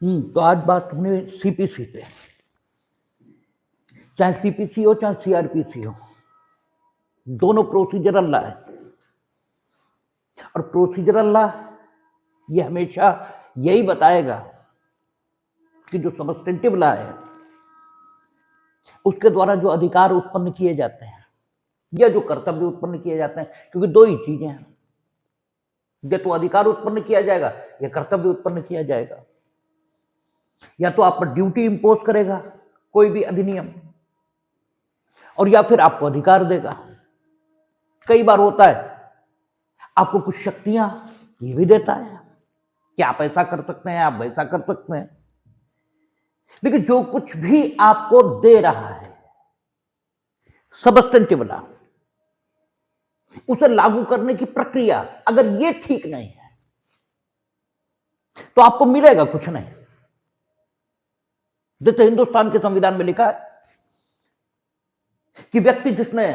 तो आज बात होने सीपीसी पे। चाहे सीपीसी हो चाहे सीआरपीसी हो, दोनों प्रोसीजरल लॉ है। और प्रोसीजरल लॉ ये हमेशा यही बताएगा कि जो सबस्टेंटिव लॉ है उसके द्वारा जो अधिकार उत्पन्न किए जाते हैं या जो कर्तव्य उत्पन्न किए जाते हैं, क्योंकि दो ही चीजें हैं, या तो अधिकार उत्पन्न किया जाएगा या कर्तव्य उत्पन्न किया जाएगा। या तो आप पर ड्यूटी इंपोज करेगा कोई भी अधिनियम, और या फिर आपको अधिकार देगा। कई बार होता है आपको कुछ शक्तियां ये भी देता है कि आप ऐसा कर सकते हैं, आप वैसा कर सकते हैं, लेकिन जो कुछ भी आपको दे रहा है सबस्टेंटिव लॉ, उसे लागू करने की प्रक्रिया अगर ये ठीक नहीं है तो आपको मिलेगा कुछ नहीं। जैसे हिंदुस्तान के संविधान में लिखा है कि व्यक्ति जिसने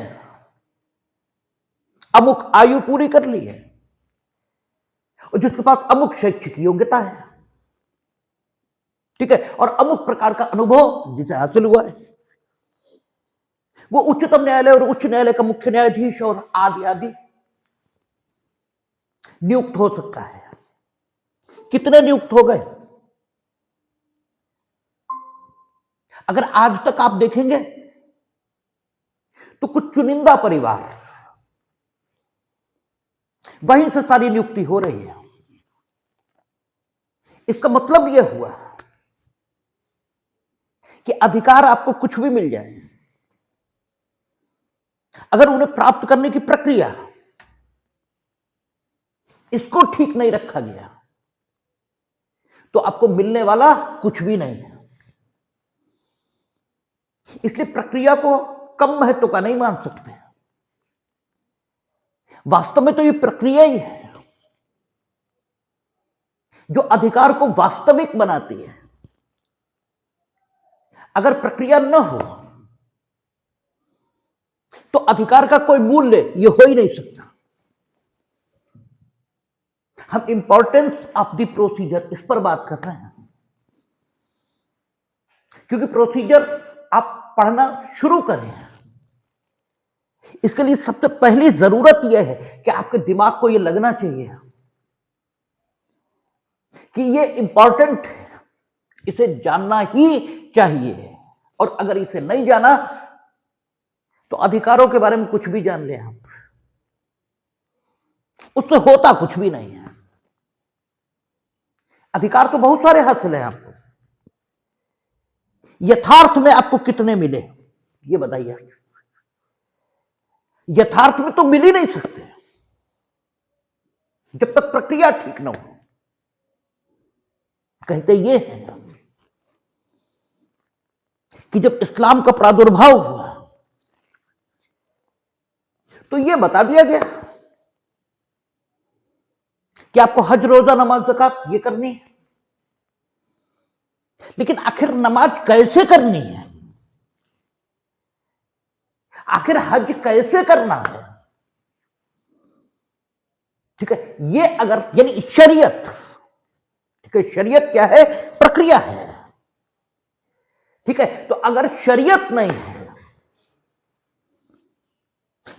अमुक आयु पूरी कर ली है और जिसके पास अमुक शैक्षिक योग्यता है, ठीक है, और अमुक प्रकार का अनुभव जिसे हासिल हुआ है, वो उच्चतम न्यायालय और उच्च न्यायालय का मुख्य न्यायाधीश और आदि आदि नियुक्त हो सकता है। कितने नियुक्त हो गए? अगर आज तक आप देखेंगे तो कुछ चुनिंदा परिवार, वहीं से सारी नियुक्ति हो रही है। इसका मतलब यह हुआ कि अधिकार आपको कुछ भी मिल जाए, अगर उन्हें प्राप्त करने की प्रक्रिया इसको ठीक नहीं रखा गया तो आपको मिलने वाला कुछ भी नहीं है। इसलिए प्रक्रिया को कम महत्व का नहीं मान सकते। वास्तव में तो ये प्रक्रिया ही है जो अधिकार को वास्तविक बनाती है। अगर प्रक्रिया न हो तो अधिकार का कोई मूल्य ये हो ही नहीं सकता। हम इंपॉर्टेंस ऑफ द प्रोसीजर इस पर बात कर रहे हैं, क्योंकि प्रोसीजर आप पढ़ना शुरू करें, इसके लिए सबसे पहली जरूरत यह है कि आपके दिमाग को यह लगना चाहिए कि यह इंपॉर्टेंट है, इसे जानना ही चाहिए। और अगर इसे नहीं जाना तो अधिकारों के बारे में कुछ भी जान ले आप, उससे होता कुछ भी नहीं है। अधिकार तो बहुत सारे हासिल हैं आपको, यथार्थ में आपको कितने मिले ये बताइए। यथार्थ में तो मिल ही नहीं सकते जब तक प्रक्रिया ठीक ना हो। कहते ये है कि जब इस्लाम का प्रादुर्भाव हुआ तो यह बता दिया गया कि आपको हज, रोजा, नमाज, ज़कात ये करनी है, लेकिन आखिर नमाज कैसे करनी है, आखिर हज कैसे करना है, ठीक है, ये अगर यानी शरीयत, ठीक है, शरीयत क्या है? प्रक्रिया है, ठीक है। तो अगर शरीयत नहीं है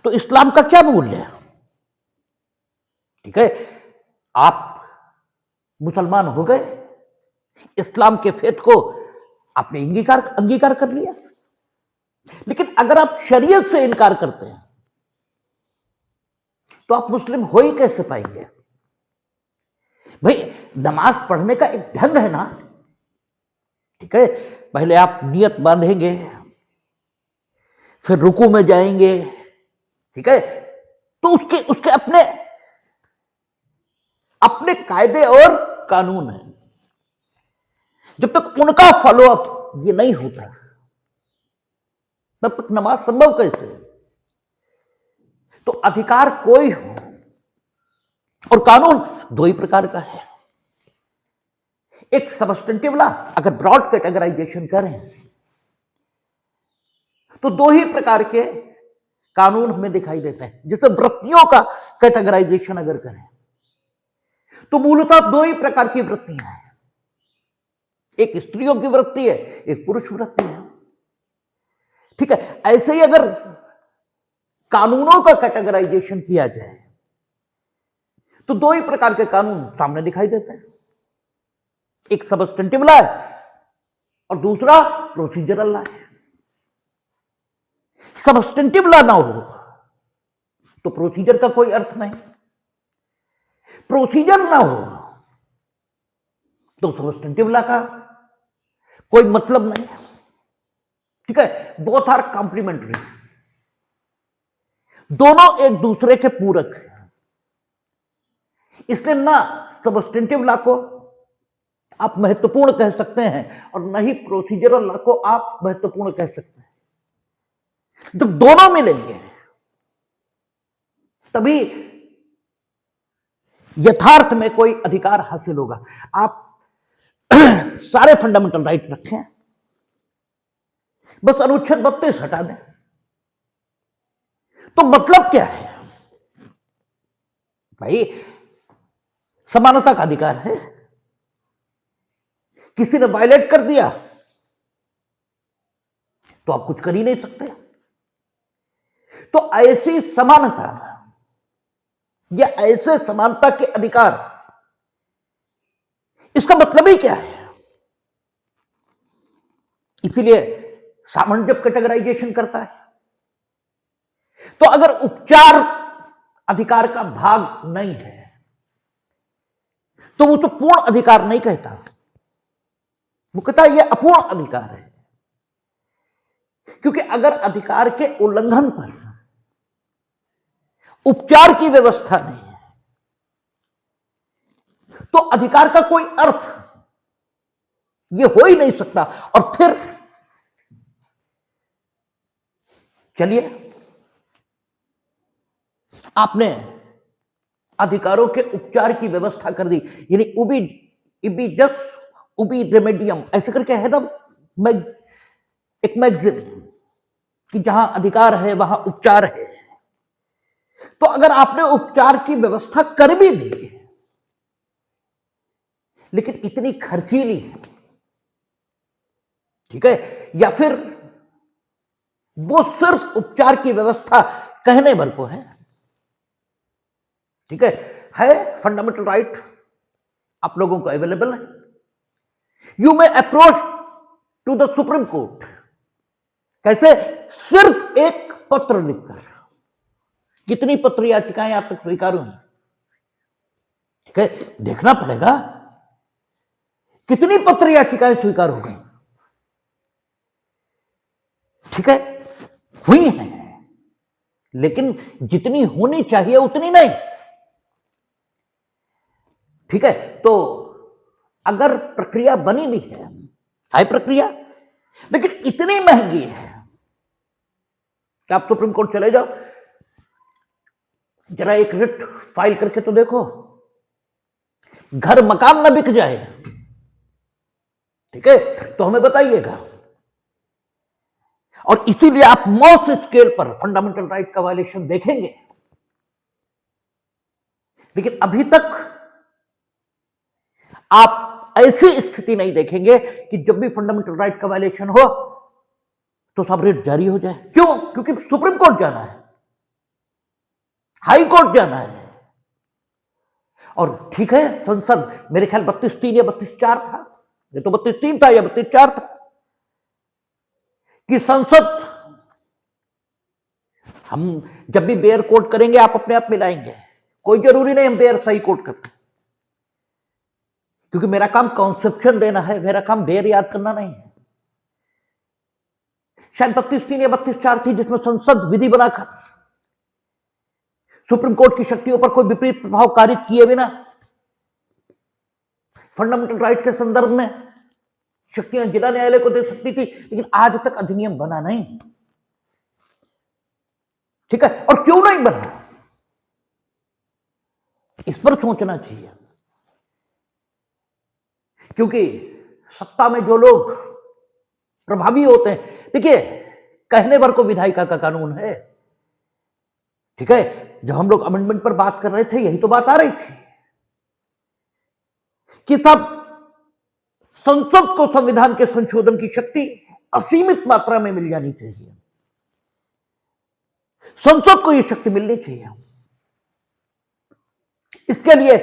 तो इस्लाम का क्या मूल्य है? ठीक है, आप मुसलमान हो गए, इस्लाम के फेथ को आपने अंगीकार कर लिया, लेकिन अगर आप शरीयत से इनकार करते हैं तो आप मुस्लिम हो ही कैसे पाएंगे? भाई नमाज पढ़ने का एक ढंग है ना, ठीक है। पहले आप नियत बांधेंगे, फिर रुकू में जाएंगे, ठीक है, तो उसके अपने अपने कायदे और कानून हैं। जब तक उनका फॉलोअप ये नहीं होता तब तक नमाज संभव कैसे? तो अधिकार कोई हो और कानून दो ही प्रकार का है। एक सबस्टेंटिव लॉ, अगर ब्रॉड कैटेगराइजेशन करें तो दो ही प्रकार के कानून हमें दिखाई देते हैं। जैसे वृत्तियों का कैटेगराइजेशन अगर करें तो मूलतः दो ही प्रकार की वृत्तियां हैं। एक स्त्रियों की वृत्ति है, एक पुरुष वृत्ति है। ठीक है, ऐसे ही अगर कानूनों का कैटेगराइजेशन किया जाए तो दो ही प्रकार के कानून सामने दिखाई देते हैं, एक सबस्टेंटिव लॉ है और दूसरा प्रोसीजरल लॉ है। सबस्टेंटिव लॉ ना हो तो प्रोसीजर का कोई अर्थ नहीं, प्रोसीजर ना हो तो सबस्टेंटिव लॉ का कोई मतलब नहीं। ठीक है, बोथ आर कॉम्प्लीमेंट्री, दोनों एक दूसरे के पूरक हैं। इसलिए ना सबस्टेंटिव लॉ को आप महत्वपूर्ण कह सकते हैं और न ही प्रोसीजरल लॉ को आप महत्वपूर्ण कह सकते हैं। जब दोनों मिलेंगे तभी यथार्थ में कोई अधिकार हासिल होगा। आप सारे फंडामेंटल राइट रखें, बस अनुच्छेद 32 हटा दें, तो मतलब क्या है भाई? समानता का अधिकार है, किसी ने वायलेट कर दिया तो आप कुछ कर ही नहीं सकते। तो ऐसी समानता या ऐसे समानता के अधिकार, इसका मतलब ही क्या है? इसीलिए सामान्य जब कैटेगराइजेशन करता है तो अगर उपचार अधिकार का भाग नहीं है तो वो तो पूर्ण अधिकार नहीं कहता, वो कहता है यह अपूर्ण अधिकार है। क्योंकि अगर अधिकार के उल्लंघन पर उपचार की व्यवस्था नहीं है तो अधिकार का कोई अर्थ यह हो ही नहीं सकता। और फिर चलिए, आपने अधिकारों के उपचार की व्यवस्था कर दी, यानी उबी इबी जस उबी रेमेडियम ऐसे करके है ना एक मैगजीन कि जहां अधिकार है वहां उपचार है। तो अगर आपने उपचार की व्यवस्था कर भी दी लेकिन इतनी खर्चीली, ठीक है, या फिर वो सिर्फ उपचार की व्यवस्था कहने भर को है, ठीक है फंडामेंटल राइट आप लोगों को अवेलेबल है। You may approach to the supreme court, कैसे? सिर्फ एक पत्र लिखकर। कितनी पत्र याचिकाएं आप तक स्वीकार हुई? ठीक है, देखना पड़ेगा कितनी पत्र याचिकाएं स्वीकार हो गई। ठीक है, हुई हैं लेकिन जितनी होनी चाहिए उतनी नहीं। ठीक है, तो अगर प्रक्रिया बनी भी है प्रक्रिया, लेकिन इतनी महंगी है कि आप सुप्रीम कोर्ट चले जाओ, जरा एक रिट फाइल करके तो देखो, घर मकान ना बिक जाए। ठीक है, तो हमें बताइएगा। और इसीलिए आप मॉस स्केल पर फंडामेंटल राइट का वायलेशन देखेंगे, लेकिन अभी तक आप ऐसी स्थिति नहीं देखेंगे कि जब भी फंडामेंटल राइट का वायलेशन हो तो सब रेट जारी हो जाए। क्यों? क्योंकि सुप्रीम कोर्ट जाना है, हाई कोर्ट जाना है। और ठीक है, संसद मेरे ख्याल 32(3) या 32(4) था, ये तो 32(3) था या 32(4) था कि संसद, हम जब भी बेयर कोर्ट करेंगे आप अपने आप मिलाएंगे, कोई जरूरी नहीं हम बेयर सही कोर्ट करते, क्योंकि मेरा काम कॉन्सेप्शन देना है, मेरा काम बेयर याद करना नहीं है। शायद 32(3) या 32(4) थी जिसमें संसद विधि बनाकर सुप्रीम कोर्ट की शक्तियों पर कोई विपरीत प्रभाव कारित किए बिना फंडामेंटल राइट के संदर्भ में शक्तियां जिला न्यायालय को दे सकती थी, लेकिन आज तक अधिनियम बना नहीं। ठीक है, और क्यों नहीं बना, इस पर सोचना चाहिए। क्योंकि सत्ता में जो लोग प्रभावी होते हैं, देखिए कहने भर को विधायिका का कानून है। ठीक है, जब हम लोग अमेंडमेंट पर बात कर रहे थे यही तो बात आ रही थी कि सब संसद को संविधान के संशोधन की शक्ति असीमित मात्रा में मिल जानी चाहिए। संसद को यह शक्ति मिलनी चाहिए। इसके लिए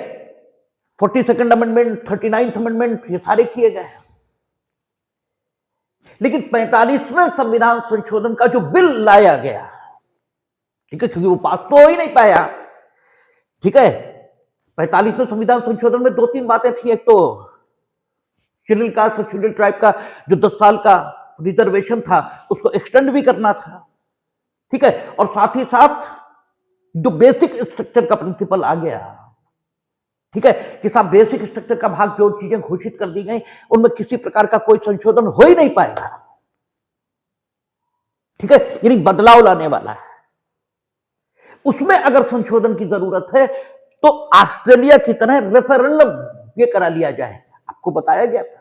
42nd अमेंडमेंट, 39th अमेंडमेंट ये सारे किए गए हैं। लेकिन 45वें संविधान संशोधन का जो बिल लाया गया, ठीक है, क्योंकि वो पास तो हो ही नहीं पाया, ठीक है। 45वें संविधान संशोधन में 2-3 बातें थी। एक तो शेड्यूल कास्ट और शेड्यूल ट्राइब का जो 10 साल का रिजर्वेशन था उसको एक्सटेंड भी करना था, ठीक है। और साथ ही साथ जो बेसिक स्ट्रक्चर का प्रिंसिपल आ गया, ठीक है, कि साहब बेसिक स्ट्रक्चर का भाग जो चीजें घोषित कर दी गई उनमें किसी प्रकार का कोई संशोधन हो ही नहीं पाएगा, ठीक है, यानी बदलाव लाने वाला है। उसमें अगर संशोधन की जरूरत है तो ऑस्ट्रेलिया की तरह रेफरेंडम ये करा लिया जाए। आपको बताया गया था,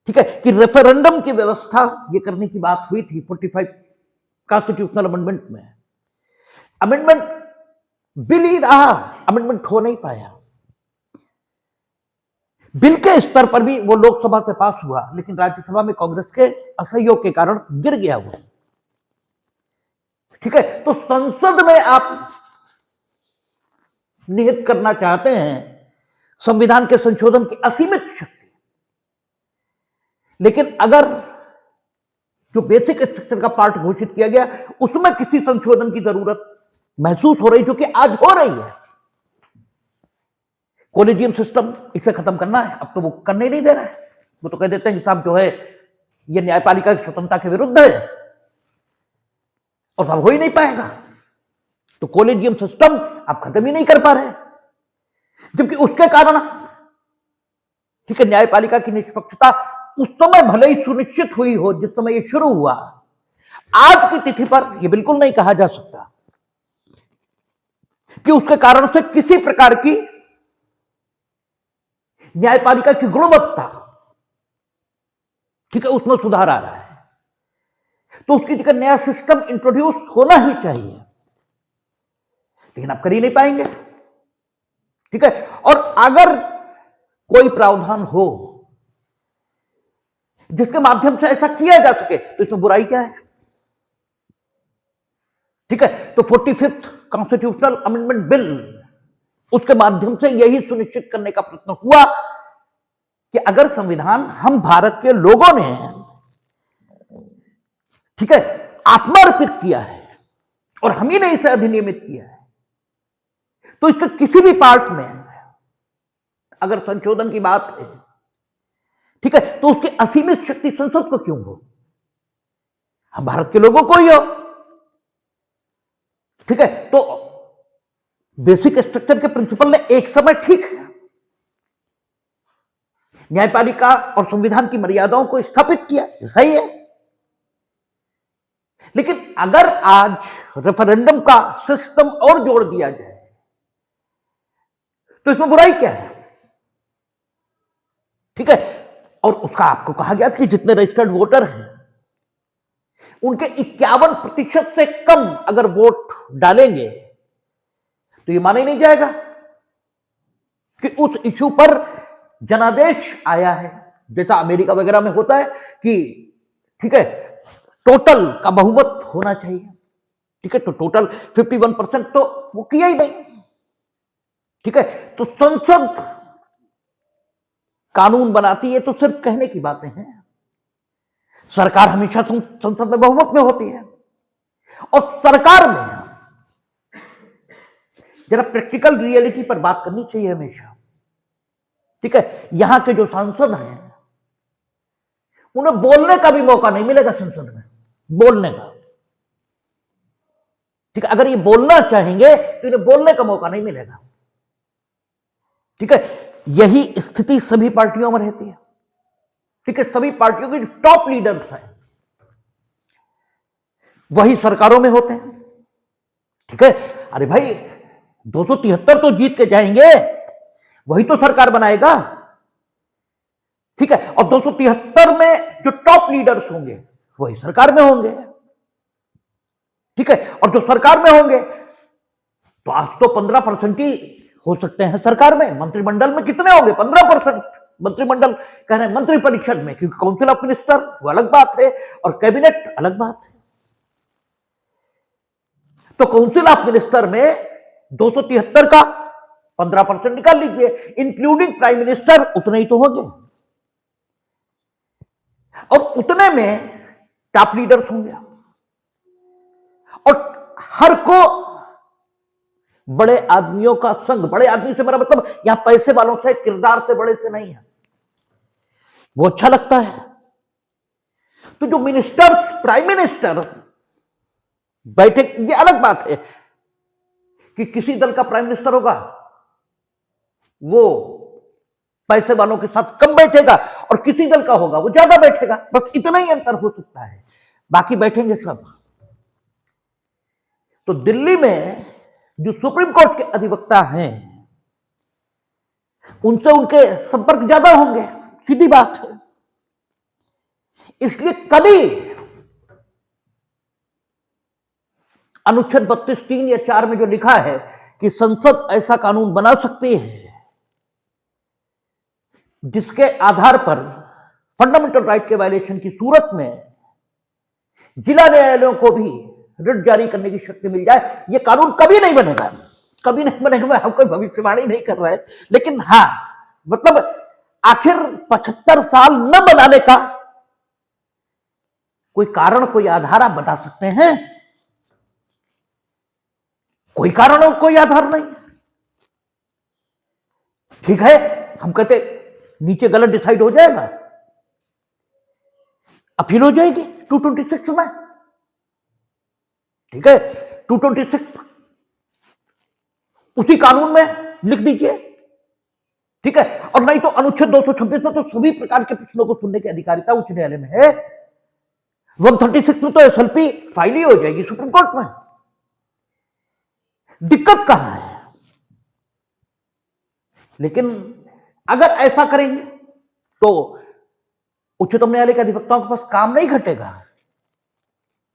ठीक है, कि रेफरेंडम की व्यवस्था ये करने की बात हुई थी 45 कॉन्स्टिट्यूशनल अमेंडमेंट में। अमेंडमेंट बिल ही रहा, अमेंडमेंट हो नहीं पाया। बिल के स्तर पर भी वो लोकसभा से पास हुआ, लेकिन राज्यसभा में कांग्रेस के असहयोग के कारण गिर गया वो, ठीक है। तो संसद में आप निहित करना चाहते हैं संविधान के संशोधन की असीमित शक्ति, लेकिन अगर जो बेसिक स्ट्रक्चर का पार्ट घोषित किया गया उसमें किसी संशोधन की जरूरत महसूस हो रही, जो कि आज हो रही है। कॉलेजियम सिस्टम इसे खत्म करना है, अब तो वो करने नहीं दे रहा है। वो तो कह देते हैं कि साहब जो है ये न्यायपालिका की स्वतंत्रता के विरुद्ध है और अब हो ही नहीं पाएगा। तो कॉलेजियम सिस्टम आप खत्म ही नहीं कर पा रहे, जबकि उसके कारण, ठीक है, न्यायपालिका की निष्पक्षता उस समय भले ही सुनिश्चित हुई हो जिस समय ये शुरू हुआ, आज की तिथि पर यह बिल्कुल नहीं कहा जा सकता कि उसके कारण से किसी प्रकार की न्यायपालिका की गुणवत्ता, ठीक है, उसमें सुधार आ रहा है। तो उसकी जगह नया सिस्टम इंट्रोड्यूस होना ही चाहिए, लेकिन आप कर ही नहीं पाएंगे, ठीक है। और अगर कोई प्रावधान हो जिसके माध्यम से ऐसा किया जा सके तो इसमें बुराई क्या है, ठीक है। तो 45th कॉन्स्टिट्यूशनल अमेंडमेंट बिल, उसके माध्यम से यही सुनिश्चित करने का प्रयत्न हुआ कि अगर संविधान हम भारत के लोगों ने, ठीक है, आत्मार्पित किया है और हम ही ने इसे अधिनियमित किया है, तो इसके किसी भी पार्ट में अगर संशोधन की बात है, ठीक है, तो उसकी असीमित शक्ति संसद को क्यों हो? हम भारत के लोगों को ही हो, ठीक है। तो बेसिक स्ट्रक्चर के प्रिंसिपल ने एक समय, ठीक है, न्यायपालिका और संविधान की मर्यादाओं को स्थापित किया, सही है। लेकिन अगर आज रेफरेंडम का सिस्टम और जोड़ दिया जाए तो इसमें बुराई क्या है, ठीक है। और उसका आपको कहा गया कि जितने रजिस्टर्ड वोटर हैं उनके 51% से कम अगर वोट डालेंगे तो ये माना ही नहीं जाएगा कि उस इशू पर जनादेश आया है, जैसा अमेरिका वगैरह में होता है कि, ठीक है, टोटल का बहुमत होना चाहिए, ठीक है। तो टोटल 51% तो वो किया ही नहीं, ठीक है। तो संसद कानून बनाती है तो सिर्फ कहने की बातें हैं। सरकार हमेशा संसद में बहुमत में होती है, और सरकार में जरा प्रैक्टिकल रियलिटी पर बात करनी चाहिए हमेशा, ठीक है। यहां के जो सांसद हैं उन्हें बोलने का भी मौका नहीं मिलेगा संसद में, बोलने का, ठीक है। अगर ये बोलना चाहेंगे तो इन्हें बोलने का मौका नहीं मिलेगा, ठीक है। यही स्थिति सभी पार्टियों में रहती है, ठीक है। सभी पार्टियों के जो टॉप लीडर्स हैं वही सरकारों में होते हैं, ठीक है। अरे भाई 273 तो जीत के जाएंगे, वही तो सरकार बनाएगा, ठीक है। और 273 में जो टॉप लीडर्स होंगे वही सरकार में होंगे, ठीक है। और जो सरकार में होंगे तो आज तो 15% ही हो सकते हैं सरकार में, मंत्रिमंडल में कितने होंगे? 15%, मंत्रिमंडल कह रहे हैं मंत्रिपरिषद में, क्योंकि काउंसिल ऑफ मिनिस्टर वो अलग बात है और कैबिनेट अलग बात है। तो काउंसिल ऑफ मिनिस्टर में 273 का 15% निकाल लीजिए, इंक्लूडिंग प्राइम मिनिस्टर, उतने ही तो होंगे, और उतने में टॉप लीडर्स होंगे, और हर को बड़े आदमियों का संग, बड़े आदमी से मेरा मतलब यहां पैसे वालों से, किरदार से, बड़े से नहीं है, वो अच्छा लगता है। तो जो मिनिस्टर, प्राइम मिनिस्टर बैठे, ये अलग बात है कि किसी दल का प्राइम मिनिस्टर होगा वो पैसे वालों के साथ कम बैठेगा और किसी दल का होगा वो ज्यादा बैठेगा, बस इतना ही अंतर हो सकता है, बाकी बैठेंगे सब। तो दिल्ली में जो सुप्रीम कोर्ट के अधिवक्ता हैं उनसे उनके संपर्क ज्यादा होंगे, सीधी बात है। इसलिए कभी अनुच्छेद 32(3) या 4 में जो लिखा है कि संसद ऐसा कानून बना सकती है जिसके आधार पर फंडामेंटल राइट के वायलेशन की सूरत में जिला न्यायालयों को भी रिट जारी करने की शक्ति मिल जाए, यह कानून कभी नहीं बनेगा, कभी नहीं बनेगा। मैं हम कोई भविष्यवाणी नहीं कर रहा है, लेकिन हां मतलब आखिर 75 साल न बनाने का कोई कारण, कोई आधार आप बता सकते हैं? कोई कारण और कोई आधार नहीं। ठीक है, हम कहते नीचे गलत डिसाइड हो जाएगा, अपील हो जाएगी 226 में, ठीक है, 226 उसी कानून में लिख दीजिए, ठीक है। और नहीं तो अनुच्छेद 226 में तो सभी प्रकार के प्रश्नों को सुनने की अधिकारिता उच्च न्यायालय में है, 136 में तो एसएलपी फाइल ही हो जाएगी सुप्रीम कोर्ट में। दिक्कत कहां है? लेकिन अगर ऐसा करेंगे तो उच्चतम न्यायालय के अधिवक्ताओं के पास काम नहीं घटेगा,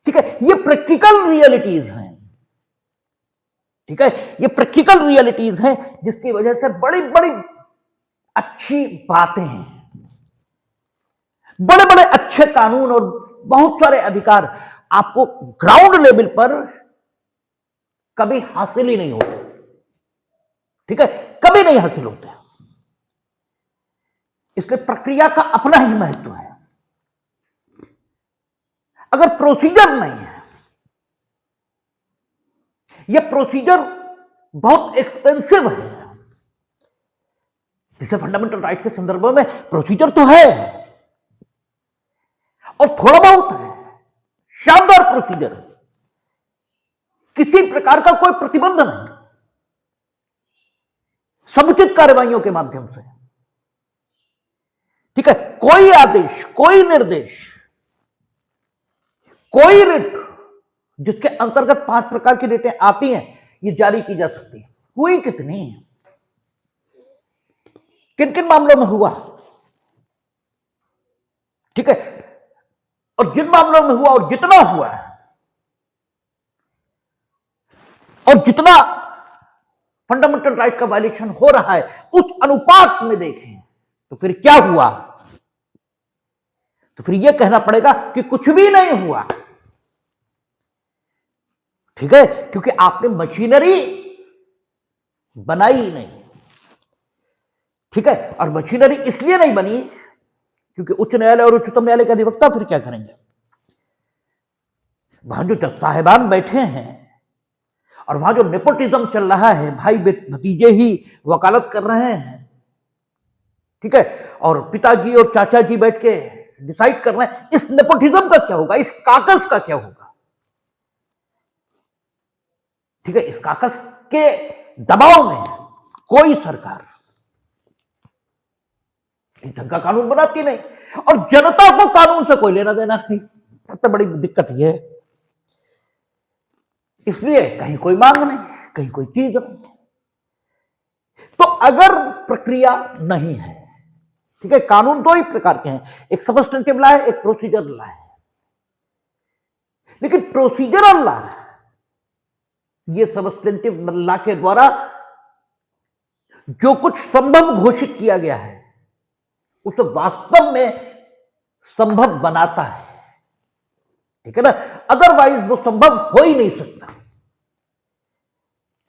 ठीक है। ये प्रैक्टिकल रियलिटीज हैं, ठीक है, ये प्रैक्टिकल रियलिटीज हैं जिसकी वजह से बड़ी बड़ी अच्छी बातें हैं, बड़े बड़े अच्छे कानून और बहुत सारे अधिकार आपको ग्राउंड लेवल पर कभी हासिल ही नहीं होते, ठीक है, कभी नहीं हासिल होते। इसलिए प्रक्रिया का अपना ही महत्व है। अगर प्रोसीजर नहीं है, यह प्रोसीजर बहुत एक्सपेंसिव है, जैसे फंडामेंटल राइट के संदर्भ में प्रोसीजर तो है और थोड़ा बहुत है, शानदार प्रोसीजर है, किसी प्रकार का कोई प्रतिबंध नहीं, समुचित कार्रवाइयों के माध्यम से, ठीक है, कोई आदेश, कोई निर्देश, कोई रिट जिसके अंतर्गत 5 प्रकार की रिटें आती हैं, ये जारी की जा सकती है। हुई कितनी, किन किन मामलों में हुआ, ठीक है, और जिन मामलों में हुआ और जितना हुआ है और जितना फंडामेंटल राइट का वायलेशन हो रहा है उस अनुपात में देखें तो फिर क्या हुआ, तो फिर यह कहना पड़ेगा कि कुछ भी नहीं हुआ, ठीक है, क्योंकि आपने मशीनरी बनाई नहीं, ठीक है। और मशीनरी इसलिए नहीं बनी क्योंकि उच्च न्यायालय और उच्चतम न्यायालय के अधिवक्ता फिर क्या करेंगे, वहां जो जज साहिबान बैठे हैं और वहां जो नेपोटिज्म चल रहा है, भाई भतीजे ही वकालत कर रहे हैं, ठीक है, और पिताजी और चाचा जी बैठ के डिसाइड कर रहे हैं, इस नेपोटिज्म का क्या होगा, इस काकस का क्या होगा, ठीक है। इस काकस के दबाव में कोई सरकार इस ढंग का कानून बनाती नहीं और जनता को कानून से कोई लेना देना नहीं, सबसे बड़ी दिक्कत यह है। इसलिए कहीं कोई मांग नहीं, कहीं कोई चीज नहीं। तो अगर प्रक्रिया नहीं है, ठीक है, कानून 2 ही प्रकार के हैं, एक सबस्टेंटिव लॉ है, एक प्रोसीजरल लॉ है, लेकिन प्रोसीजरल लॉ, ये सबस्टेंटिव लॉ के द्वारा जो कुछ संभव घोषित किया गया है उसे वास्तव में संभव बनाता है, ठीक है ना। अदरवाइज वो संभव हो ही नहीं सकता,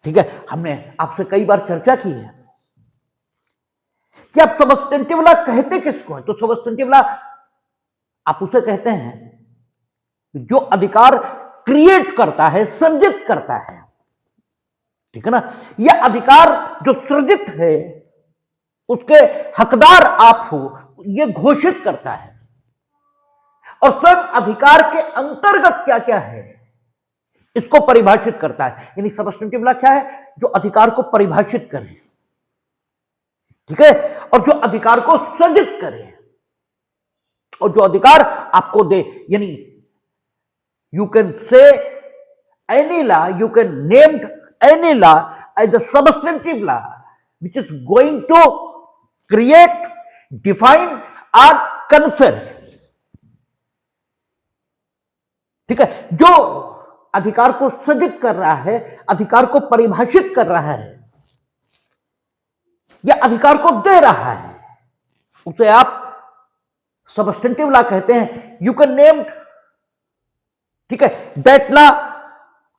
ठीक है। हमने आपसे कई बार चर्चा की है कि आप सबस्टेंटिव लॉ कहते किसको है। तो सबस्टेंटिव लॉ आप उसे कहते हैं जो अधिकार क्रिएट करता है, सृजित करता है, ठीक है ना। यह अधिकार जो सृजित है उसके हकदार आप हो, यह घोषित करता है। और स्वयं अधिकार के अंतर्गत क्या क्या है इसको परिभाषित करता है। यानी सबस्टेंटिव लॉ क्या है? जो अधिकार को परिभाषित करे, ठीक है, और जो अधिकार को सृजित करे, और जो अधिकार आपको दे। यानी you can say any law, you can named any law as a substantive law which is going to create, define or confer, ठीक है। जो अधिकार को सृजित कर रहा है, अधिकार को परिभाषित कर रहा है, या अधिकार को दे रहा है, उसे आप सबस्टेंटिव लॉ कहते हैं। यू कैन नेम, ठीक है, that law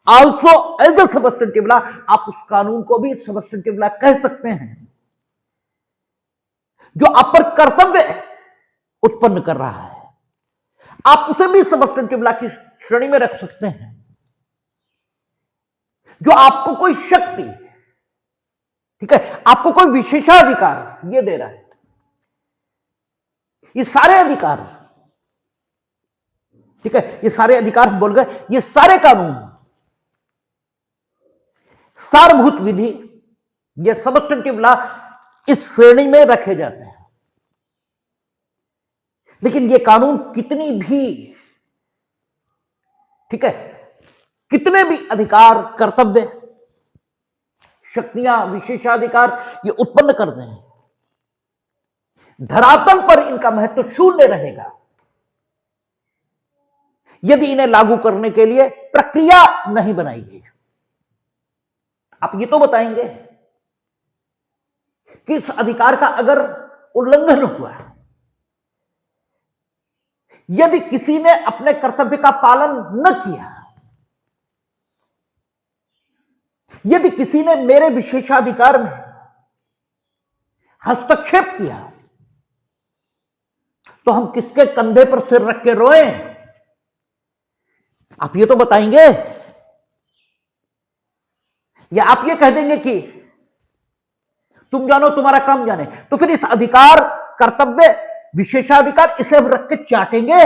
also as a substantive law. आप उस कानून को भी सबस्टेंटिव लॉ कह सकते हैं जो आप पर कर्तव्य उत्पन्न कर रहा है। आप उसे भी सबस्टेंटिव लॉ की श्रेणी में रख सकते हैं जो आपको कोई शक्ति, ठीक है, आपको कोई विशेषाधिकार ये दे रहा है। ये सारे अधिकार, ठीक है, ये सारे अधिकार हम बोल गए, ये सारे कानून सारभूत विधि, ये सबस्टेंटिव लॉ इस श्रेणी में रखे जाते हैं। लेकिन ये कानून कितनी भी, ठीक है, कितने भी अधिकार, कर्तव्य, शक्तियां, विशेषाधिकार ये उत्पन्न करते हैं, धरातल पर इनका महत्व शून्य रहेगा यदि इन्हें लागू करने के लिए प्रक्रिया नहीं बनाई गई। आप ये तो बताएंगे कि इस अधिकार का अगर उल्लंघन हुआ, यदि किसी ने अपने कर्तव्य का पालन न किया, यदि किसी ने मेरे विशेषाधिकार में हस्तक्षेप किया, तो हम किसके कंधे पर सिर रख के रोएं? आप ये तो बताएंगे। या आप ये कह देंगे कि तुम जानो तुम्हारा काम जाने, तो फिर इस अधिकार, कर्तव्य, विशेषाधिकार इसे हम रख के चाटेंगे?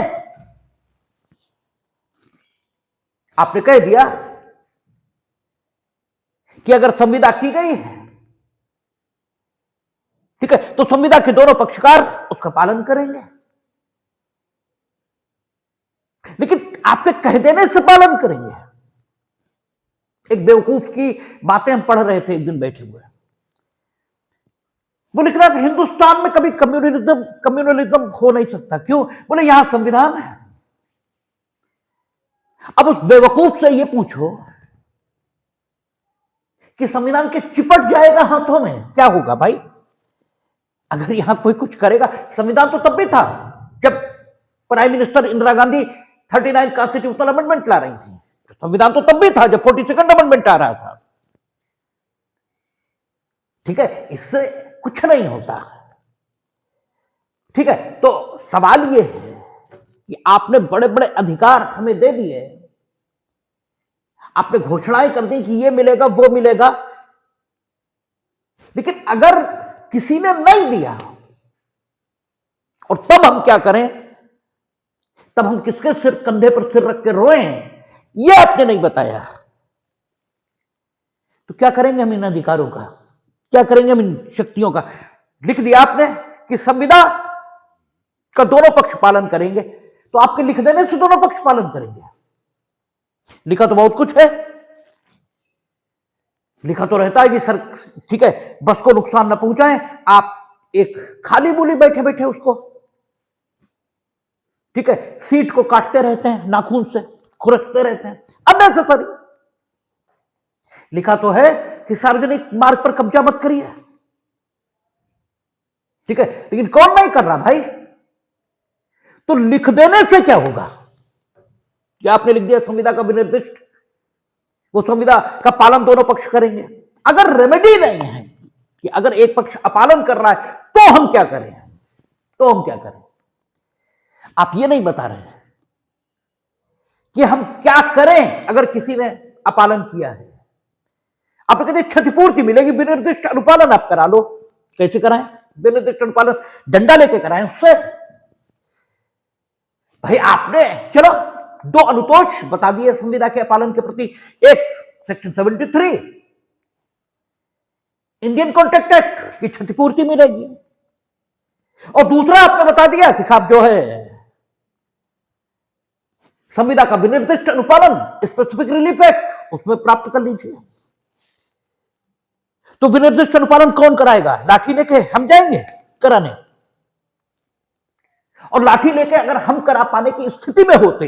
आपने कह दिया कि अगर संविदा की गई है, ठीक है, तो संविदा के दोनों पक्षकार उसका पालन करेंगे। लेकिन आपके कह देने से पालन करेंगे? एक बेवकूफ की बातें हम पढ़ रहे थे एक दिन बैठे हुए, वो लिख रहा था हिंदुस्तान में कभी कम्युनलिज्म हो नहीं सकता। क्यों? बोले यहां संविधान है। अब उस बेवकूफ से ये पूछो कि संविधान के चिपट जाएगा हाथों में, क्या होगा भाई? अगर यहां कोई कुछ करेगा, संविधान तो तब भी था जब prime minister Indira Gandhi 39 constitutional amendment ला रही थी। संविधान तो तब भी था जब 42nd अमेंडमेंट आ रहा था, ठीक है। इससे कुछ नहीं होता, ठीक है। तो सवाल यह है कि आपने बड़े बड़े अधिकार हमें दे दिए, आपने घोषणाएं कर दी कि ये मिलेगा वो मिलेगा, लेकिन अगर किसी ने नहीं दिया और तब हम क्या करें? तब हम किसके सिर, कंधे पर सिर रख के रोएं? ये आपने नहीं बताया। तो क्या करेंगे हम इन अधिकारों का? क्या करेंगे हम इन शक्तियों का? लिख दिया आपने कि संविदा का दोनों पक्ष पालन करेंगे, तो आपके लिख देने से दोनों पक्ष पालन करेंगे? लिखा तो बहुत कुछ है, लिखा तो रहता है कि सर ठीक है, बस को नुकसान न पहुंचाएं। आप एक खाली बोली बैठे बैठे उसको, ठीक है, सीट को काटते रहते हैं, नाखून से खुरचते रहते हैं, अननेसेसरी। लिखा तो है कि सार्वजनिक मार्ग पर कब्जा मत करिए, ठीक है, लेकिन कौन नहीं कर रहा भाई? तो लिख देने से क्या होगा? क्या आपने लिख दिया संविदा का विनिर्दिष्ट, वो संविदा का पालन दोनों पक्ष करेंगे। अगर रेमेडी नहीं है कि अगर एक पक्ष अपालन कर रहा है तो हम क्या करें, तो हम क्या करें? आप ये नहीं बता रहे कि हम क्या करें अगर किसी ने अपालन किया है। आप कहते क्षतिपूर्ति मिलेगी, विनिर्दिष्ट अनुपालन आप करा लो। कैसे कराएं? विनिर्दिष्ट अनुपालन डंडा लेके कराएं उससे। भाई आपने चलो दो अनुतोष बता दिए संविदा के पालन के प्रति, एक सेक्शन 73 इंडियन कॉन्ट्रैक्ट एक्ट की क्षतिपूर्ति मिलेगी, और दूसरा आपने बता दिया कि साहब जो है संविदा का विनिर्दिष्ट अनुपालन स्पेसिफिक रिलीफ एक्ट उसमें प्राप्त कर लीजिए। तो विनिर्दिष्ट अनुपालन कौन कराएगा? लाठी लेके हम जाएंगे कराने, और लाठी लेके अगर हम करा पाने की स्थिति में होते,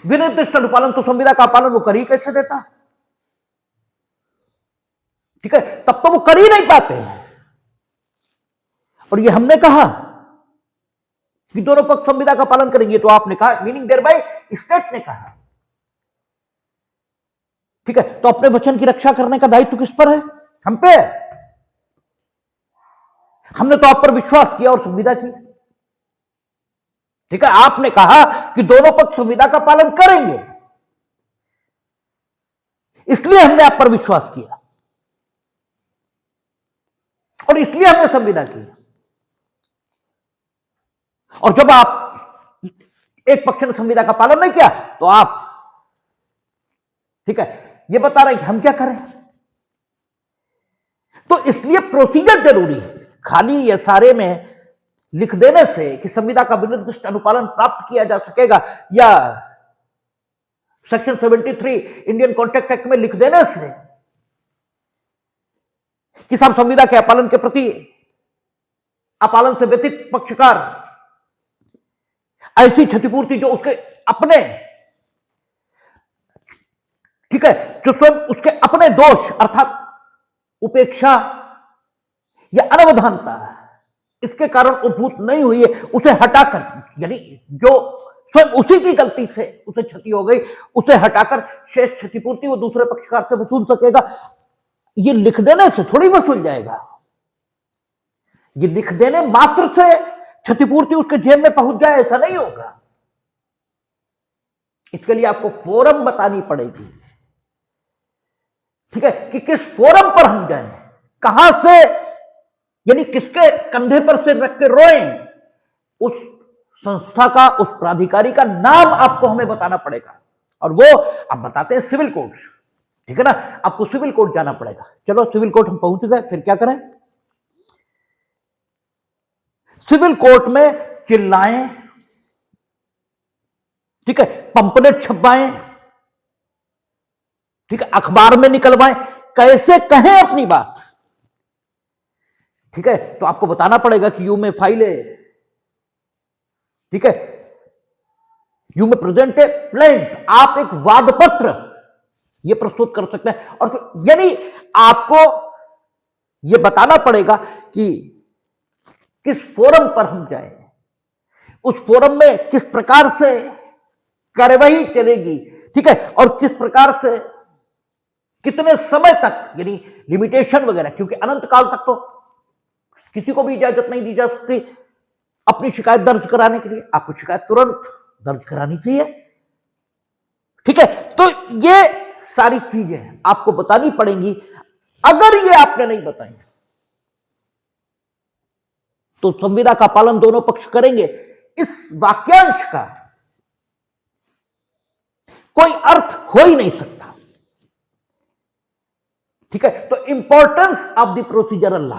विनिर्दिष्ट अनुपालन तो संविदा का पालन वो कर ही कैसे देता? ठीक है, तब तो वो कर ही नहीं पाते हैं। और ये हमने कहा कि दोनों पक्ष संविदा का पालन करेंगे, तो आपने कहा मीनिंग देयर बाय स्टेट ने कहा। ठीक है, तो अपने वचन की रक्षा करने का दायित्व किस पर है? हम पे। हमने तो आप पर विश्वास किया और संविदा की। ठीक है, आपने कहा कि दोनों पक्ष संविदा का पालन करेंगे, इसलिए हमने आप पर विश्वास किया और इसलिए हमने संविदा की। और जब आप एक पक्ष ने संविदा का पालन नहीं किया तो आप, ठीक है, ये बता रहे हैं कि हम क्या करें। तो इसलिए प्रोसीजर जरूरी है। खाली ये सारे में लिख देने से कि संविदा का विनिर्दिष्ट अनुपालन प्राप्त किया जा सकेगा, या सेक्शन 73 इंडियन कॉन्ट्रैक्ट एक्ट में लिख देने से कि सब संविदा के अपालन के प्रति अपालन से व्यतीत पक्षकार ऐसी क्षतिपूर्ति जो उसके अपने, ठीक है, जो स्वयं उसके अपने दोष अर्थात उपेक्षा या अनवधानता इसके कारण उद्भूत नहीं हुई है, उसे हटाकर, यानी जो स्वयं उसी की गलती से उसे क्षति हो गई उसे हटाकर शेष क्षतिपूर्ति वो दूसरे पक्षकार से वसूल सकेगा। ये लिख देने से थोड़ी वसूल जाएगा। ये लिख देने मात्र से क्षतिपूर्ति उसके जेब में पहुंच जाए ऐसा नहीं होगा। इसके लिए आपको फोरम बतानी पड़ेगी, ठीक है, कि किस फोरम पर हम जाएं, कहां से, यानी किसके कंधे पर सिर रख के रोएं। उस संस्था का, उस प्राधिकारी का नाम आपको हमें बताना पड़ेगा, और वो आप बताते हैं सिविल कोर्ट, ठीक है ना, आपको सिविल कोर्ट जाना पड़ेगा। चलो सिविल कोर्ट हम पहुंच गए, फिर क्या करें? सिविल कोर्ट में चिल्लाएं, ठीक है, पंपलेट छपवाएं, ठीक है, अखबार में निकलवाएं, कैसे कहें अपनी बात, ठीक है। तो आपको बताना पड़ेगा कि यू में फाइल है, ठीक है, यू में प्रेजेंट ए प्लेंट, आप एक वाद पत्र ये प्रस्तुत कर सकते हैं। और यानी आपको ये बताना पड़ेगा कि किस फोरम पर हम जाएं, उस फोरम में किस प्रकार से कार्यवाही चलेगी, ठीक है, और किस प्रकार से कितने समय तक, यानी लिमिटेशन वगैरह, क्योंकि अनंत काल तक तो किसी को भी इजाजत नहीं दी जा सकती अपनी शिकायत दर्ज कराने के लिए। आपको शिकायत तुरंत दर्ज करानी चाहिए, ठीक है। तो ये सारी चीजें आपको बतानी पड़ेंगी। अगर ये आपने नहीं बताई तो संविदा का पालन दोनों पक्ष करेंगे, इस वाक्यांश का कोई अर्थ हो ही नहीं सकता, ठीक है। तो importance of the procedural law,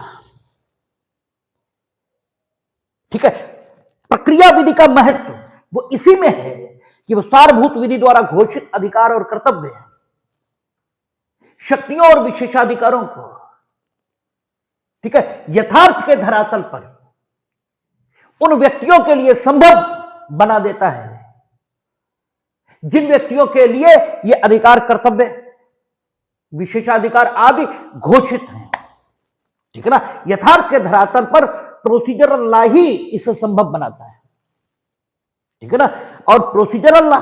ठीक है, प्रक्रिया विधि का महत्व वो इसी में है कि वो सारभूत विधि द्वारा घोषित अधिकार और कर्तव्य है, शक्तियों और विशेषाधिकारों को, ठीक है, यथार्थ के धरातल पर उन व्यक्तियों के लिए संभव बना देता है जिन व्यक्तियों के लिए ये अधिकार, कर्तव्य, विशेषाधिकार आदि घोषित हैं। ठीक है ना। यथार्थ के धरातल पर प्रोसीजरल लॉ ही इसे संभव बनाता है, ठीक है ना। और प्रोसीजरल लॉ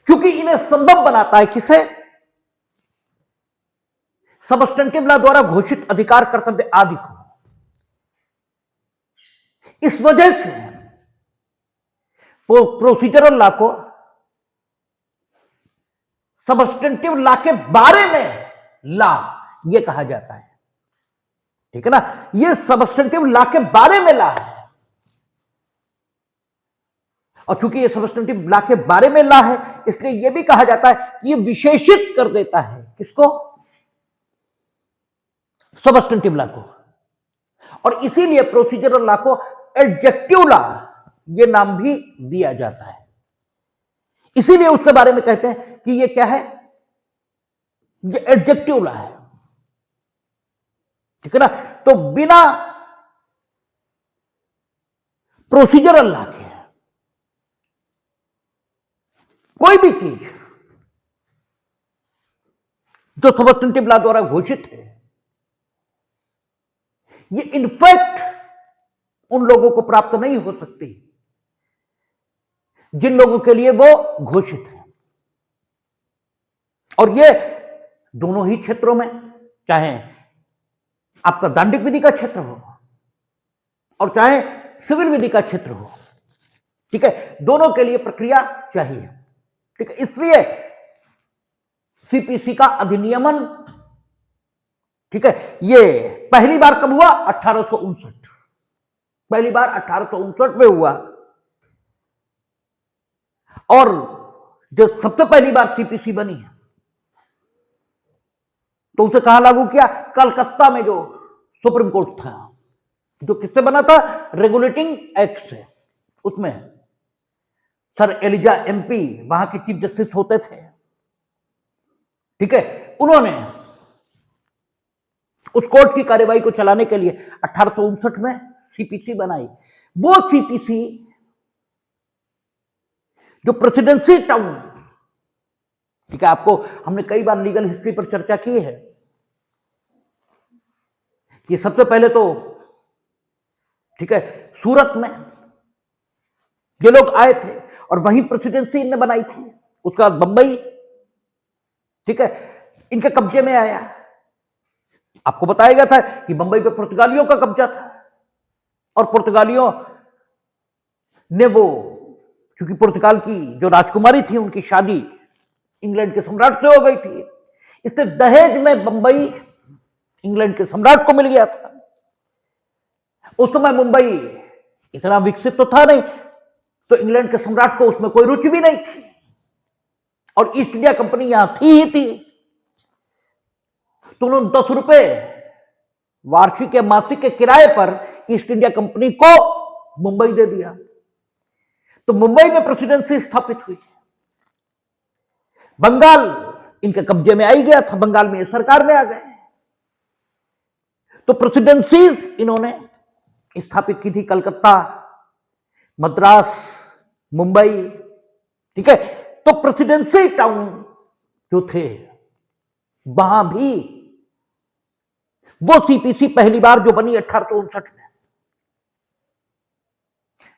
चूंकि इन्हें संभव बनाता है, किसे? सबस्टेंटिव लॉ द्वारा घोषित अधिकार, कर्तव्य आदि को। इस वजह से प्रोसीजरल लॉ को सबस्टेंटिव लॉ के बारे में लॉ यह कहा जाता है, ठीक है ना। यह सबस्टेंटिव लॉ के बारे में लॉ है, और चूंकि यह सबस्टेंटिव लॉ के बारे में लॉ है, इसलिए यह भी कहा जाता है कि यह विशेषित कर देता है किसको? सबस्टेंटिव लॉ को। और इसीलिए प्रोसीजरल लॉ को एडजेक्टिव लॉ यह नाम भी दिया जाता है। इसीलिए उसके बारे में कहते हैं कि यह क्या है? यह एडजेक्टिव लॉ है, ठीक है ना। तो बिना प्रोसीजरल लॉ के कोई भी चीज जो सबस्टेंटिव लॉ द्वारा घोषित है, ये इनफैक्ट उन लोगों को प्राप्त नहीं हो सकती जिन लोगों के लिए वो घोषित है। और ये दोनों ही क्षेत्रों में, चाहे आपका दांडिक विधि का क्षेत्र हो और चाहे सिविल विधि का क्षेत्र हो, ठीक है, दोनों के लिए प्रक्रिया चाहिए, ठीक है। इसलिए सीपीसी का अधिनियमन, ठीक है, ये पहली बार कब हुआ? 1859। पहली बार 1859 में हुआ। और जो सबसे पहली बार सीपीसी बनी है तो उसे कहां लागू किया? कलकत्ता में जो सुप्रीम कोर्ट था, जो किससे बना था? रेगुलेटिंग एक्ट से। उसमें सर एलिजा एमपी वहां के चीफ जस्टिस होते थे, ठीक है। उन्होंने उस कोर्ट की कार्यवाही को चलाने के लिए 1859 में सीपीसी बनाई। वो सीपीसी जो प्रेसिडेंसी टाउन, ठीक है, आपको हमने कई बार लीगल हिस्ट्री पर चर्चा की है कि सबसे पहले तो, ठीक है, सूरत में ये लोग आए थे और वहीं प्रेसिडेंसी इनने बनाई थी। उसके बाद बंबई, ठीक है, इनके कब्जे में आया। आपको बताया गया था कि बंबई पे पुर्तगालियों का कब्जा था और पुर्तगालियों ने वो, क्योंकि पुर्तगाल की जो राजकुमारी थी उनकी शादी इंग्लैंड के सम्राट से हो गई थी, इससे दहेज में बंबई इंग्लैंड के सम्राट को मिल गया था। उस समय मुंबई इतना विकसित तो था नहीं, तो इंग्लैंड के सम्राट को उसमें कोई रुचि भी नहीं थी, और ईस्ट इंडिया कंपनी यहां थी ही थी। तो उन्होंने 10 रुपए वार्षिक या मासिक के किराए पर ईस्ट इंडिया कंपनी को मुंबई दे दिया। तो मुंबई में प्रेसिडेंसी स्थापित हुई। बंगाल इनके कब्जे में आई गया था, बंगाल में सरकार में आ गए। तो प्रेसिडेंसी इन्होंने स्थापित की थी, कलकत्ता, मद्रास, मुंबई, ठीक है। तो प्रेसिडेंसी टाउन जो थे वहां भी वो सीपीसी पहली बार जो बनी 1859 में,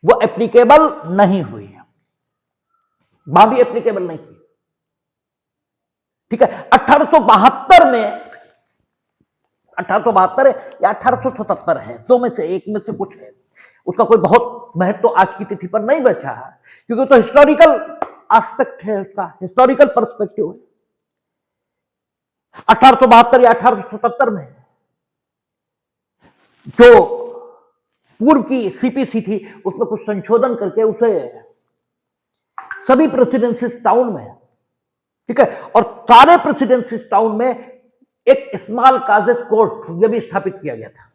वो एप्लीकेबल नहीं हुई, वहां भी एप्लीकेबल नहीं थी, ठीक है। 1872 में, 1872 या 1877 है, दो में से एक में से कुछ है, उसका कोई बहुत महत्व आज की तिथि पर नहीं बचा है, क्योंकि तो हिस्टोरिकल एस्पेक्ट है, उसका हिस्टोरिकल पर्सपेक्टिव है। 1872 या 1877 में जो पूर्व की सीपीसी थी उसमें कुछ संशोधन करके उसे सभी प्रेसिडेंसी टाउन में, ठीक है, और सारे प्रेसिडेंसी टाउन में एक स्मॉल काजेस कोर्ट यह भी स्थापित किया गया था।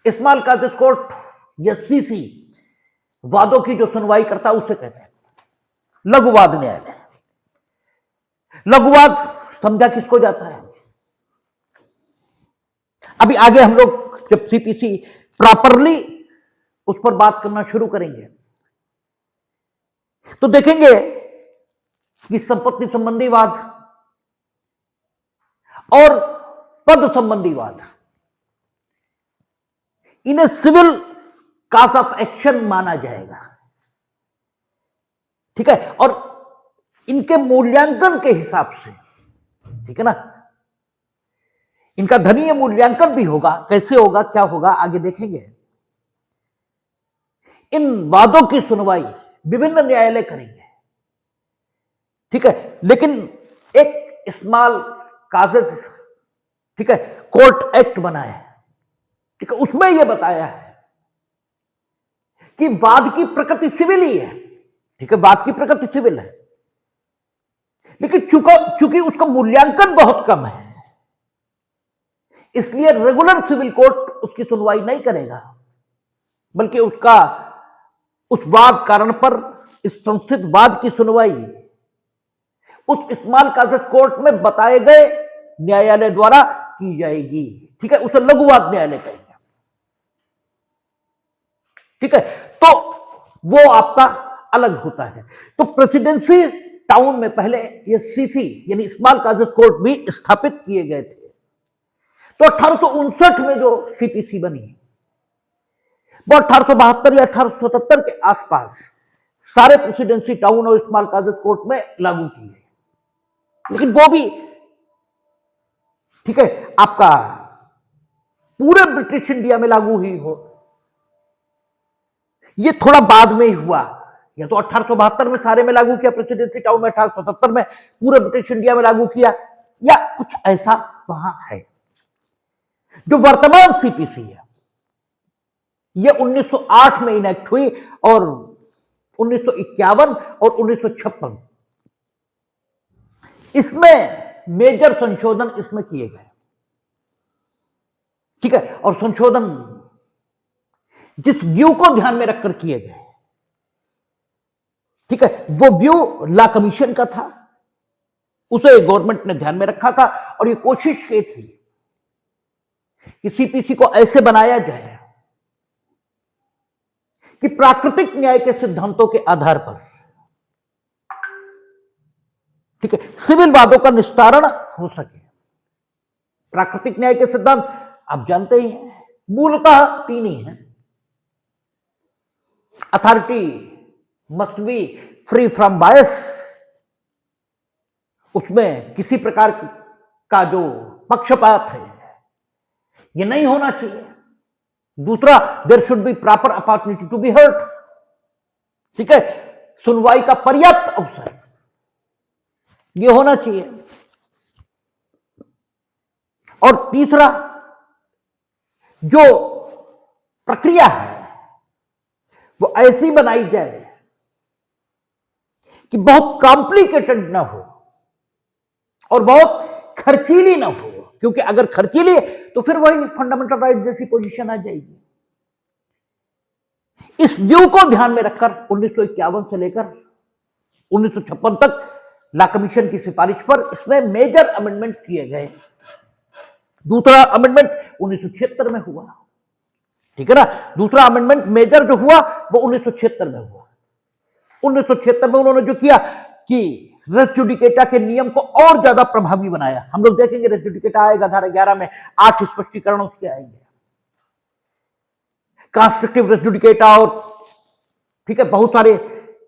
स्मॉल काजेस कोर्ट या सीसी वादों की जो सुनवाई करता उसे कहते हैं लघुवाद न्यायालय। लघुवाद समझा किसको जाता है? अभी आगे हम लोग जब सीपीसी प्रॉपरली उस पर बात करना शुरू करेंगे तो देखेंगे कि संपत्ति संबंधी वाद और पद संबंधी वाद, इन्हें सिविल काज ऑफ एक्शन माना जाएगा। ठीक है, और इनके मूल्यांकन के हिसाब से, ठीक है ना, इनका धनीय मूल्यांकन भी होगा। कैसे होगा, क्या होगा, आगे देखेंगे। इन वादों की सुनवाई विभिन्न न्यायालय करेंगे। ठीक है, लेकिन एक स्मॉल कागज, ठीक है, कोर्ट एक्ट बना है, ठीक है, उसमें यह बताया है कि वाद की प्रकृति सिविल ही है। ठीक है, वाद की प्रकृति सिविल है, लेकिन चूंकि उसका मूल्यांकन बहुत कम है, इसलिए रेगुलर सिविल कोर्ट उसकी सुनवाई नहीं करेगा, बल्कि उसका उस वाद कारण पर इस संस्थित वाद की सुनवाई उस स्मॉल कागज कोर्ट में बताए गए न्यायालय द्वारा की जाएगी। ठीक है, उसे लघुवाद न्यायालय कहेंगे। ठीक है, तो वो आपका अलग होता है। तो प्रेसिडेंसी टाउन में पहले ये सीसी यानी स्मॉल कागज कोर्ट भी स्थापित किए गए थे। तो 1859 में जो सीपीसी बनी, वो 1872 या 1877 के आसपास सारे प्रेसिडेंसी टाउन और स्मॉल कागज कोर्ट में लागू की गई। लेकिन वो भी, ठीक है, आपका पूरे ब्रिटिश इंडिया में लागू ही हो, ये थोड़ा बाद में ही हुआ। या तो 1872 में सारे में लागू किया प्रेसिडेंसी टाउन में, 1877 में पूरे ब्रिटिश इंडिया में लागू किया, या कुछ ऐसा वहां है। जो वर्तमान सीपीसी है, यह 1908 में इनेक्ट हुई और 1951 और 1956 इसमें मेजर संशोधन इसमें किए गए। ठीक है, और संशोधन जिस व्यू को ध्यान में रखकर किए गए, ठीक है, वो व्यू लॉ कमीशन का था, उसे गवर्नमेंट ने ध्यान में रखा था और ये कोशिश की थी कि सीपीसी को ऐसे बनाया जाए कि प्राकृतिक न्याय के सिद्धांतों के आधार पर, ठीक है, सिविल वादों का निस्तारण हो सके। प्राकृतिक न्याय के सिद्धांत आप जानते ही हैं, मूलतः 3 ही हैं। Authority must be free from bias, उसमें किसी प्रकार का जो पक्षपात है ये नहीं होना चाहिए। दूसरा, there should be proper opportunity to be heard, ठीक है, सुनवाई का पर्याप्त अवसर ये होना चाहिए। और तीसरा, जो प्रक्रिया है वो ऐसी बनाई जाए कि बहुत कॉम्प्लिकेटेड ना हो और बहुत खर्चीली ना हो, क्योंकि अगर खर्चीली है तो फिर वही फंडामेंटल राइट जैसी पोजीशन आ जाएगी। इस व्यू को ध्यान में रखकर 1951 से लेकर 1956 तक लॉ कमीशन की सिफारिश पर इसमें मेजर अमेंडमेंट किए गए। दूसरा अमेंडमेंट 1976 में हुआ, ठीक है ना। दूसरा अमेंडमेंट मेजर जो हुआ वो 1976 में हुआ। 1976 में उन्होंने जो किया कि रेस जुडिकेटा के नियम को और ज्यादा प्रभावी बनाया। हम लोग देखेंगे रेस जुडिकेटा आएगा धारा 11 में, 8 स्पष्टीकरण उसके आएंगे, कॉन्स्ट्रक्टिव रेस जुडिकेटा और, ठीक है, बहुत सारे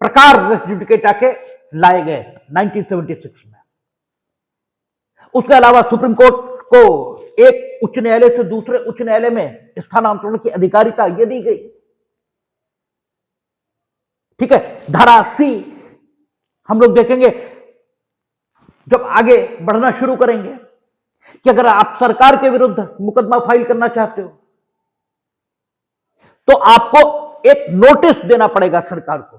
प्रकार रेस जुडिकेटा के लाए गए 1976 में। उसके अलावा सुप्रीम कोर्ट को एक उच्च न्यायालय से दूसरे उच्च न्यायालय में स्थानांतरण की अधिकारिता यह दी गई, ठीक है। धारा 80 हम लोग देखेंगे जब आगे बढ़ना शुरू करेंगे कि अगर आप सरकार के विरुद्ध मुकदमा फाइल करना चाहते हो तो आपको एक नोटिस देना पड़ेगा सरकार को,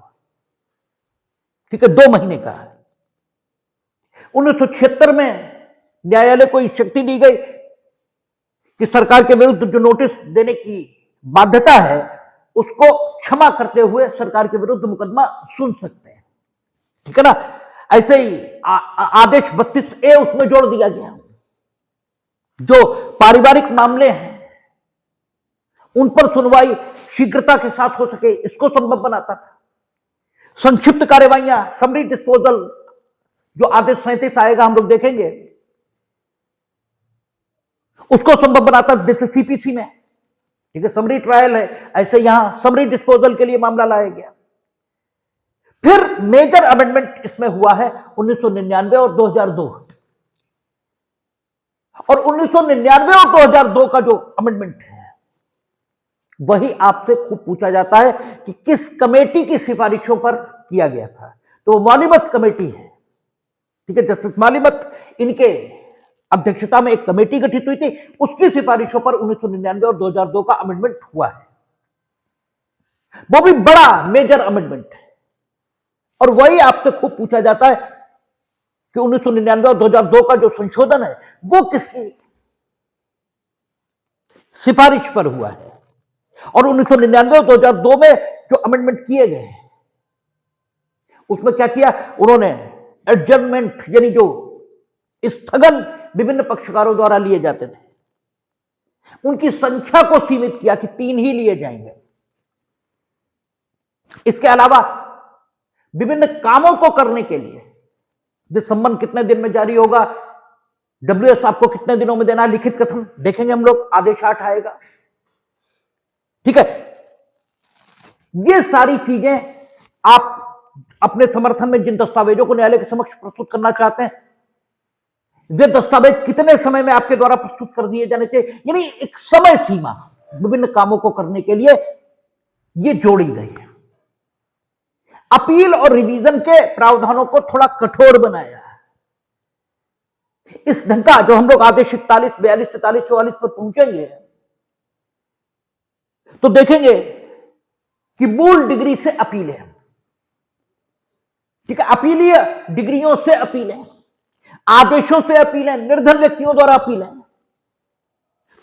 ठीक है, 2 महीने का है। 1976 में न्यायालय को इस शक्ति दी गई कि सरकार के विरुद्ध जो नोटिस देने की बाध्यता है उसको क्षमा करते हुए सरकार के विरुद्ध मुकदमा सुन सकते हैं, ठीक है ना। ऐसे ही आदेश 32A उसमें जोड़ दिया गया। जो पारिवारिक मामले हैं उन पर सुनवाई शीघ्रता के साथ हो सके, इसको संभव बनाता था। संक्षिप्त कार्यवाहियां, समरी डिस्पोजल, जो आदेश 37 आएगा हम लोग देखेंगे, उसको संभव बनाता है, जैसे सीपीसी में, ठीक है, समरी ट्रायल है, ऐसे यहां समरी डिस्पोजल के लिए मामला लाया गया। फिर मेजर अमेंडमेंट इसमें हुआ है 1999 और 2002, और 1999 और 2002 का जो अमेंडमेंट है वही आपसे खूब पूछा जाता है कि किस कमेटी की सिफारिशों पर किया गया था। तो वो मालिमत कमेटी है, ठीक है, जस्टिस मालिमत इनके अध्यक्षता में एक कमेटी गठित हुई थी, उसकी सिफारिशों पर 1999 और 2002 का अमेंडमेंट हुआ है। वो भी बड़ा मेजर अमेंडमेंट है, और वही आपसे खूब पूछा जाता है कि 1999 और 2002 का जो संशोधन है वो किसकी सिफारिश पर हुआ है। और 1999 और 2002 में जो अमेंडमेंट किए गए हैं उसमें क्या किया उन्होंने, एडजर्नमेंट यानी जो स्थगन विभिन्न पक्षकारों द्वारा लिए जाते थे उनकी संख्या को सीमित किया कि 3 ही लिए जाएंगे। इसके अलावा विभिन्न कामों को करने के लिए सम्मन कितने दिन में जारी होगा, डब्ल्यूएस आपको कितने दिनों में देना, लिखित कथन देखेंगे हम लोग, आदेश 8 आएगा, ठीक है। ये सारी चीजें आप अपने समर्थन में जिन दस्तावेजों को न्यायालय के समक्ष प्रस्तुत करना चाहते हैं, वे दस्तावेज कितने समय में आपके द्वारा प्रस्तुत कर दिए जाने चाहिए, यानी एक समय सीमा विभिन्न कामों को करने के लिए ये जोड़ी गई है। अपील और रिवीजन के प्रावधानों को थोड़ा कठोर बनाया है। इस ढंग का जो हम लोग आदेश 41, 42, 43, 44 पर पहुंचेंगे तो देखेंगे कि मूल डिग्री से अपील है, ठीक है, अपीलीय डिग्रियों से अपील है, आदेशों से अपील है, निर्धन व्यक्तियों द्वारा अपील है।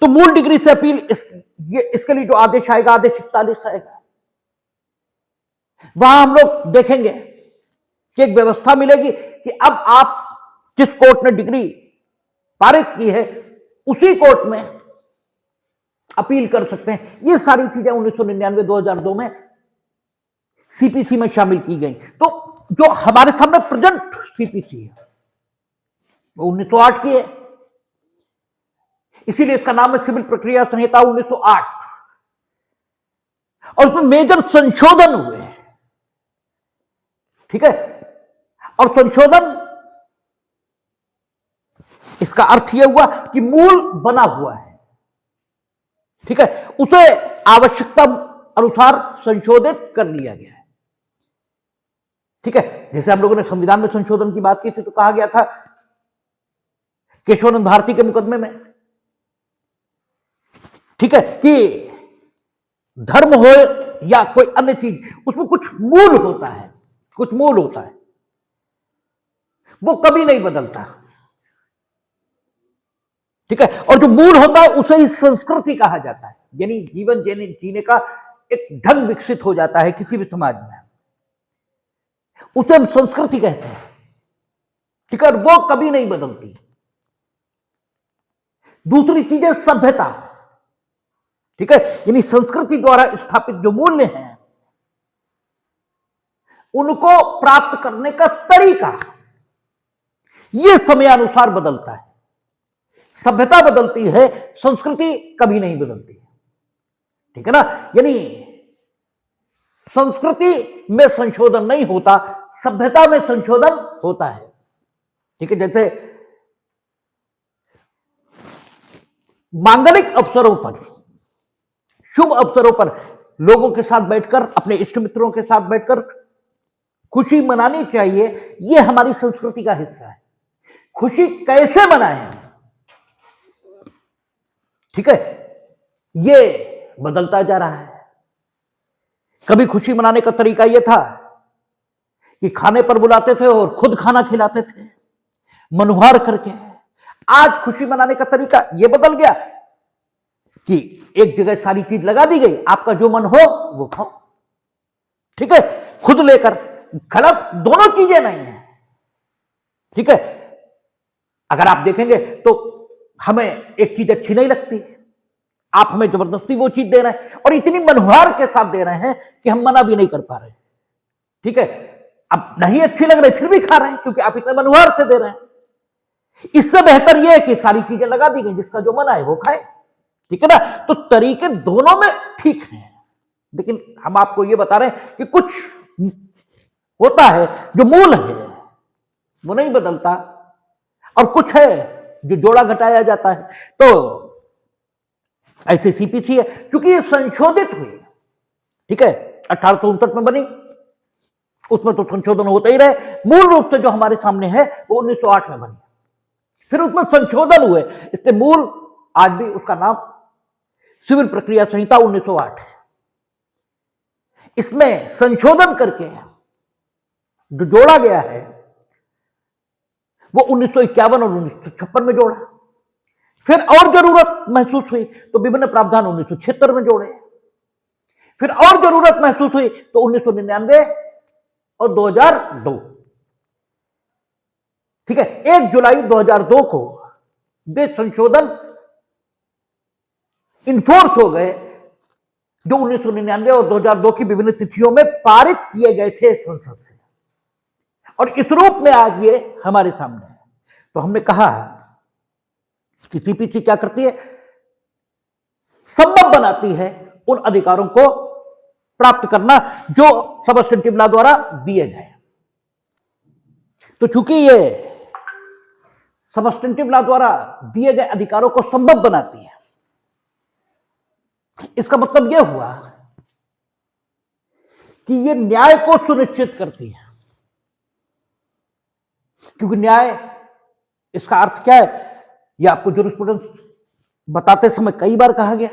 तो मूल डिग्री से अपील इसके लिए जो आदेश आएगा, आदेश 41 आएगा, वहां हम लोग देखेंगे कि एक व्यवस्था मिलेगी कि अब आप जिस कोर्ट ने डिग्री पारित की है उसी कोर्ट में अपील कर सकते हैं। ये सारी चीजें 1999 2002 में सीपीसी में शामिल की गई। तो जो हमारे सामने प्रेजेंट सीपीसी है वो 1908 की है, इसीलिए इसका नाम है सिविल प्रक्रिया संहिता 1908, और उसमें मेजर संशोधन हुए हैं, ठीक है। और संशोधन इसका अर्थ यह हुआ कि मूल बना हुआ है, ठीक है, उसे आवश्यकता अनुसार संशोधित कर लिया गया है, ठीक है। जैसे हम लोगों ने संविधान में संशोधन की बात की थी तो कहा गया था केशवानंद भारती के मुकदमे में, ठीक है, कि धर्म हो या कोई अन्य चीज उसमें कुछ मूल होता है, कुछ मूल होता है, वो कभी नहीं बदलता, ठीक है। और जो मूल होता है उसे ही संस्कृति कहा जाता है, यानी जीवन जीने का एक ढंग विकसित हो जाता है किसी भी समाज में, उसे हम संस्कृति कहते हैं, ठीक है, वो कभी नहीं बदलती। दूसरी चीज है सभ्यता, ठीक है, यानी संस्कृति द्वारा स्थापित जो मूल्य हैं उनको प्राप्त करने का तरीका यह समयानुसार बदलता है। सभ्यता बदलती है, संस्कृति कभी नहीं बदलती है, ठीक है ना। यानी संस्कृति में संशोधन नहीं होता, सभ्यता में संशोधन होता है, ठीक है। जैसे मांगलिक अवसरों पर, शुभ अवसरों पर लोगों के साथ बैठकर, अपने इष्ट मित्रों के साथ बैठकर खुशी मनानी चाहिए, यह हमारी संस्कृति का हिस्सा है। खुशी कैसे मनाएं, ठीक है, यह बदलता जा रहा है। कभी खुशी मनाने का तरीका यह था कि खाने पर बुलाते थे और खुद खाना खिलाते थे मनुहार करके। आज खुशी मनाने का तरीका यह बदल गया कि एक जगह सारी चीज लगा दी गई, आपका जो मन हो वो खाओ, ठीक है, खुद लेकर। गलत दोनों चीजें नहीं है, ठीक है। अगर आप देखेंगे तो हमें एक चीज अच्छी नहीं लगती, आप हमें जबरदस्ती वो चीज दे रहे हैं और इतनी मनुहार के साथ दे रहे हैं कि हम मना भी नहीं कर पा रहे, ठीक है। अब नहीं अच्छी लग रही फिर भी खा रहे हैं क्योंकि आप इतने मनुहार से दे रहे हैं। इससे बेहतर यह है कि सारी चीजें लगा दी गई, जिसका जो मन आए वो खाए। ठीक है ना? तो तरीके दोनों में ठीक हैं, लेकिन हम आपको यह बता रहे हैं कि कुछ होता है जो मूल है वो नहीं बदलता, और कुछ है जो जोड़ा घटाया जाता है। तो ऐसे सीपीसी है, क्योंकि ये संशोधित हुई, ठीक है, 1859 में बनी, उसमें तो संशोधन होते ही रहे। मूल रूप से जो हमारे सामने है वो 1908 में बनी, फिर उसमें संशोधन हुए, इसलिए मूल आज भी उसका नाम सिविल प्रक्रिया संहिता 1908 है। इसमें संशोधन करके जो जोड़ा गया है वो 1951 और 1956 में जोड़ा, फिर और जरूरत महसूस हुई तो विभिन्न प्रावधान 1976 में जोड़े, फिर और जरूरत महसूस हुई तो 1999 और 2002, ठीक है, 1 जुलाई 2002 को वे संशोधन इन्फोर्स हो गए जो 1999 और 2002 की विभिन्न तिथियों में पारित किए गए थे संसद से, और इस रूप में आज ये हमारे सामने है। तो हमने कहा कि सीपीसी क्या करती है, संभव बनाती है उन अधिकारों को प्राप्त करना जो सबस्टेंटिव लॉ द्वारा दिए गए। तो चूंकि ये सबस्टेंटिव लॉ द्वारा दिए गए अधिकारों को संभव बनाती है, इसका मतलब यह हुआ कि ये न्याय को सुनिश्चित करती है, क्योंकि न्याय, इसका अर्थ क्या है, यह आपको जूरिस्प्रूडेंस बताते समय कई बार कहा गया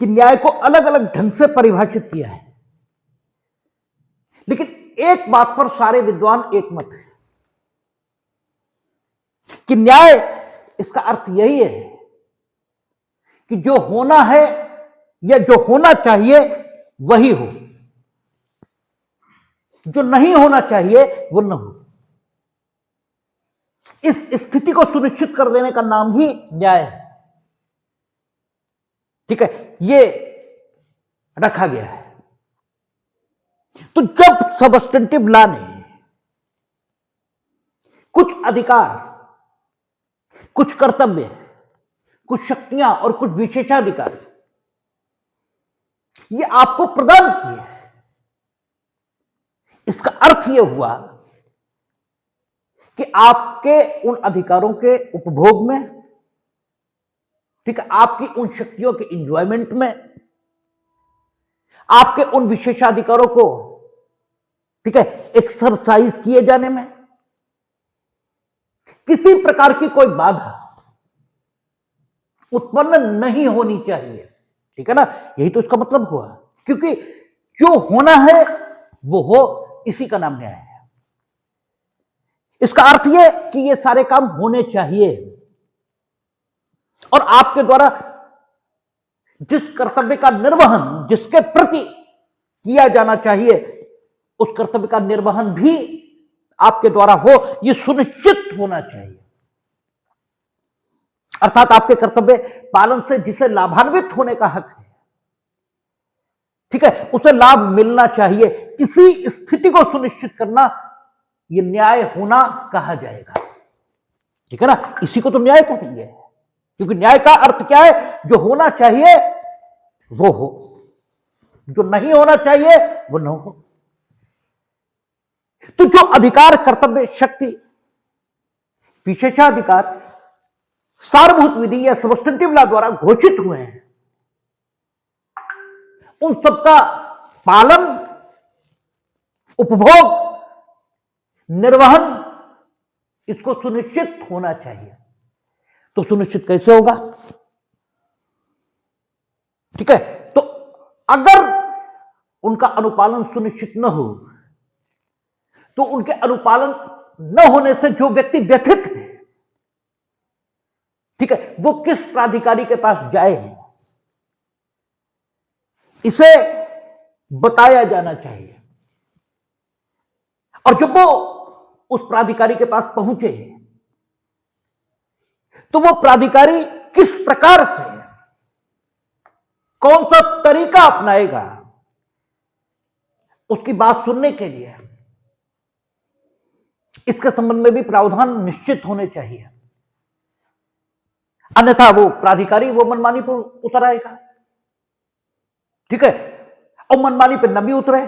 कि न्याय को अलग अलग ढंग से परिभाषित किया है, लेकिन एक बात पर सारे विद्वान एक मत है कि न्याय, इसका अर्थ यही है कि जो होना है या जो होना चाहिए वही हो, जो नहीं होना चाहिए वो न हो। इस स्थिति को सुनिश्चित कर देने का नाम ही न्याय है, ठीक है, ये रखा गया है। तो जब सबस्टेंटिव लॉ ने कुछ अधिकार, कुछ कर्तव्य, कुछ शक्तियां और कुछ विशेषाधिकार ये आपको प्रदान किए, इसका अर्थ यह हुआ कि आपके उन अधिकारों के उपभोग में, ठीक है, आपकी उन शक्तियों के इंजॉयमेंट में, आपके उन विशेषाधिकारों को, ठीक है, एक्सरसाइज किए जाने में किसी प्रकार की कोई बाधा उत्पन्न नहीं होनी चाहिए, ठीक है ना? यही तो इसका मतलब हुआ, क्योंकि जो होना है वो हो, इसी का नाम न्याय है। इसका अर्थ यह कि ये सारे काम होने चाहिए, और आपके द्वारा जिस कर्तव्य का निर्वहन जिसके प्रति किया जाना चाहिए, उस कर्तव्य का निर्वहन भी आपके द्वारा हो, यह सुनिश्चित होना चाहिए। अर्थात आपके कर्तव्य पालन से जिसे लाभान्वित होने का हक है, ठीक है, उसे लाभ मिलना चाहिए। इसी स्थिति को सुनिश्चित करना यह न्याय होना कहा जाएगा, ठीक है ना? इसी को तो न्याय कहेंगे, क्योंकि न्याय का अर्थ क्या है, जो होना चाहिए वो हो, जो नहीं होना चाहिए वो न हो। तो जो अधिकार, कर्तव्य, शक्ति, विशेषाधिकार सारभूत विधि या सबस्टेंटिव लॉ द्वारा घोषित हुए हैं, उन सबका पालन, उपभोग, निर्वहन, इसको सुनिश्चित होना चाहिए। तो सुनिश्चित कैसे होगा? ठीक है, तो अगर उनका अनुपालन सुनिश्चित न हो तो उनके अनुपालन न होने से जो व्यक्ति व्यथित है, ठीक है, वो किस प्राधिकारी के पास जाए, इसे बताया जाना चाहिए। और जब वो उस प्राधिकारी के पास पहुंचे तो वो प्राधिकारी किस प्रकार से, कौन सा तरीका अपनाएगा उसकी बात सुनने के लिए इसके संबंध में भी प्रावधान निश्चित होने चाहिए, अन्यथा वो प्राधिकारी वो मनमानी पर उतर आएगा। ठीक है, और मनमानी पे न भी उतरे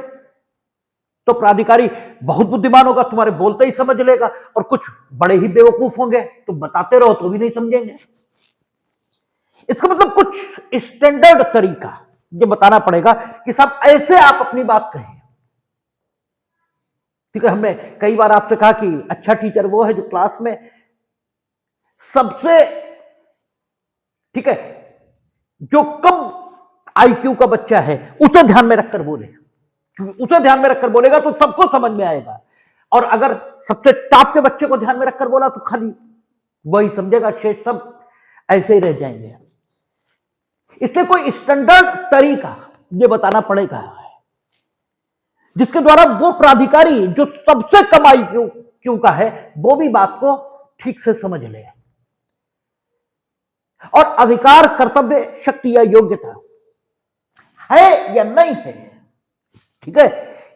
तो प्राधिकारी बहुत बुद्धिमान होगा, तुम्हारे बोलते ही समझ लेगा, और कुछ बड़े ही बेवकूफ होंगे, तुम बताते रहो तो भी नहीं समझेंगे। इसका मतलब कुछ स्टैंडर्ड तरीका ये बताना पड़ेगा कि साहब ऐसे आप अपनी बात कहें। ठीक है, हमने कई बार आपसे कहा कि अच्छा टीचर वो है जो क्लास में सबसे, ठीक है, जो कम आईक्यू का बच्चा है उसे ध्यान में रखकर बोले, क्योंकि उसे ध्यान में रखकर बोलेगा तो सबको समझ में आएगा, और अगर सबसे टॉप के बच्चे को ध्यान में रखकर बोला तो खाली वही समझेगा, शेष सब ऐसे ही रह जाएंगे। इसलिए कोई स्टैंडर्ड तरीका ये बताना पड़ेगा जिसके द्वारा वो प्राधिकारी जो सबसे कम आईक्यू का है वो भी बात को ठीक से समझ ले। और अधिकार, कर्तव्य, शक्ति या योग्यता है या नहीं है, ठीक है,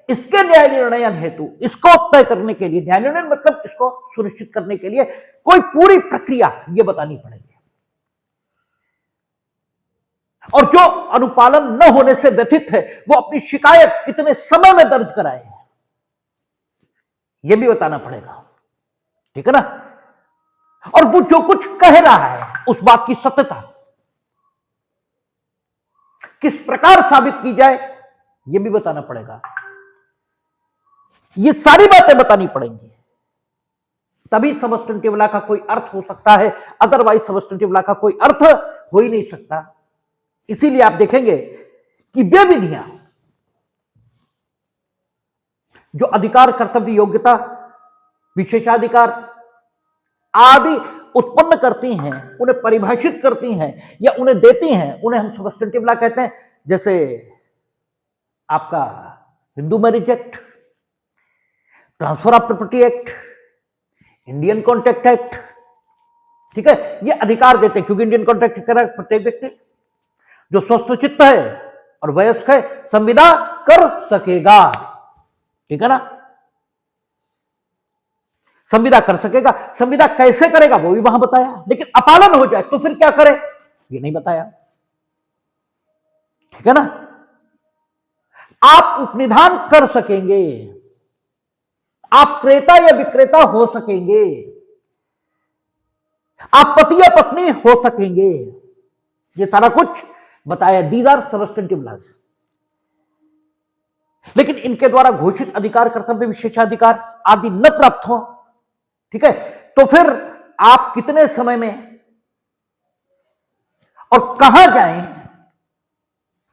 इसके न्याय निर्णय हेतु इसको तय करने के लिए, न्याय निर्णय मतलब इसको सुनिश्चित करने के लिए कोई पूरी प्रक्रिया ये बतानी पड़ेगी, और जो अनुपालन न होने से व्यथित है वो अपनी शिकायत कितने समय में दर्ज कराए ये भी बताना पड़ेगा। ठीक है ना, और वो जो कुछ कह रहा है उस बात की सत्यता किस प्रकार साबित की जाए ये भी बताना पड़ेगा। ये सारी बातें बतानी पड़ेंगी, तभी सबस्टेंटिव लॉ का कोई अर्थ हो सकता है, अदरवाइज सबस्टेंटिव लॉ का कोई अर्थ हो ही नहीं सकता। इसीलिए आप देखेंगे कि वे विधियां जो अधिकार, कर्तव्य, योग्यता, विशेषाधिकार आदि उत्पन्न करती हैं, उन्हें परिभाषित करती हैं या उन्हें देती हैं, उन्हें हम सबस्टेंटिव लॉ कहते हैं। जैसे आपका Hindu marriage act, transfer of property act, Indian contract act, ठीक है, ये अधिकार देते हैं, क्योंकि इंडियन कॉन्ट्रैक्ट कह रहा है प्रत्येक व्यक्ति जो स्वस्थ चित्त है और वयस्क है संविदा कर सकेगा। ठीक है ना, संविदा कर सकेगा। संविदा कैसे करेगा वो भी वहां बताया, लेकिन अपालन हो जाए तो फिर क्या करे ये नहीं बताया। ठीक है ना, आप उपनिधान कर सकेंगे, आप क्रेता या विक्रेता हो सकेंगे, आप पति या पत्नी हो सकेंगे, ये सारा कुछ बताया। These are substantive laws. लेकिन इनके द्वारा घोषित अधिकार, कर्तव्य, विशेषाधिकार आदि न प्राप्त हो, ठीक है, तो फिर आप कितने समय में और कहां जाएं,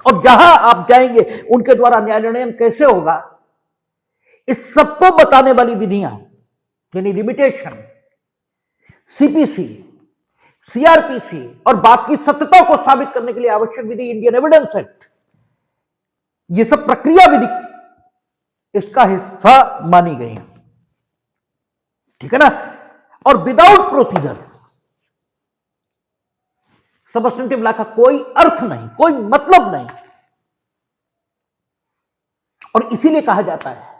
और जहां आप जाएंगे उनके द्वारा न्याय निर्णय कैसे होगा, इस सबको बताने वाली विधियां यानी लिमिटेशन, सीपीसी, सीआरपीसी और बात की सत्यता को साबित करने के लिए आवश्यक विधि इंडियन एविडेंस एक्ट, ये सब प्रक्रिया विधि इसका हिस्सा मानी गई। ठीक है ना, और विदाउट प्रोसीजर सबस्टेंटिव लॉ का कोई अर्थ नहीं, कोई मतलब नहीं। और इसीलिए कहा जाता है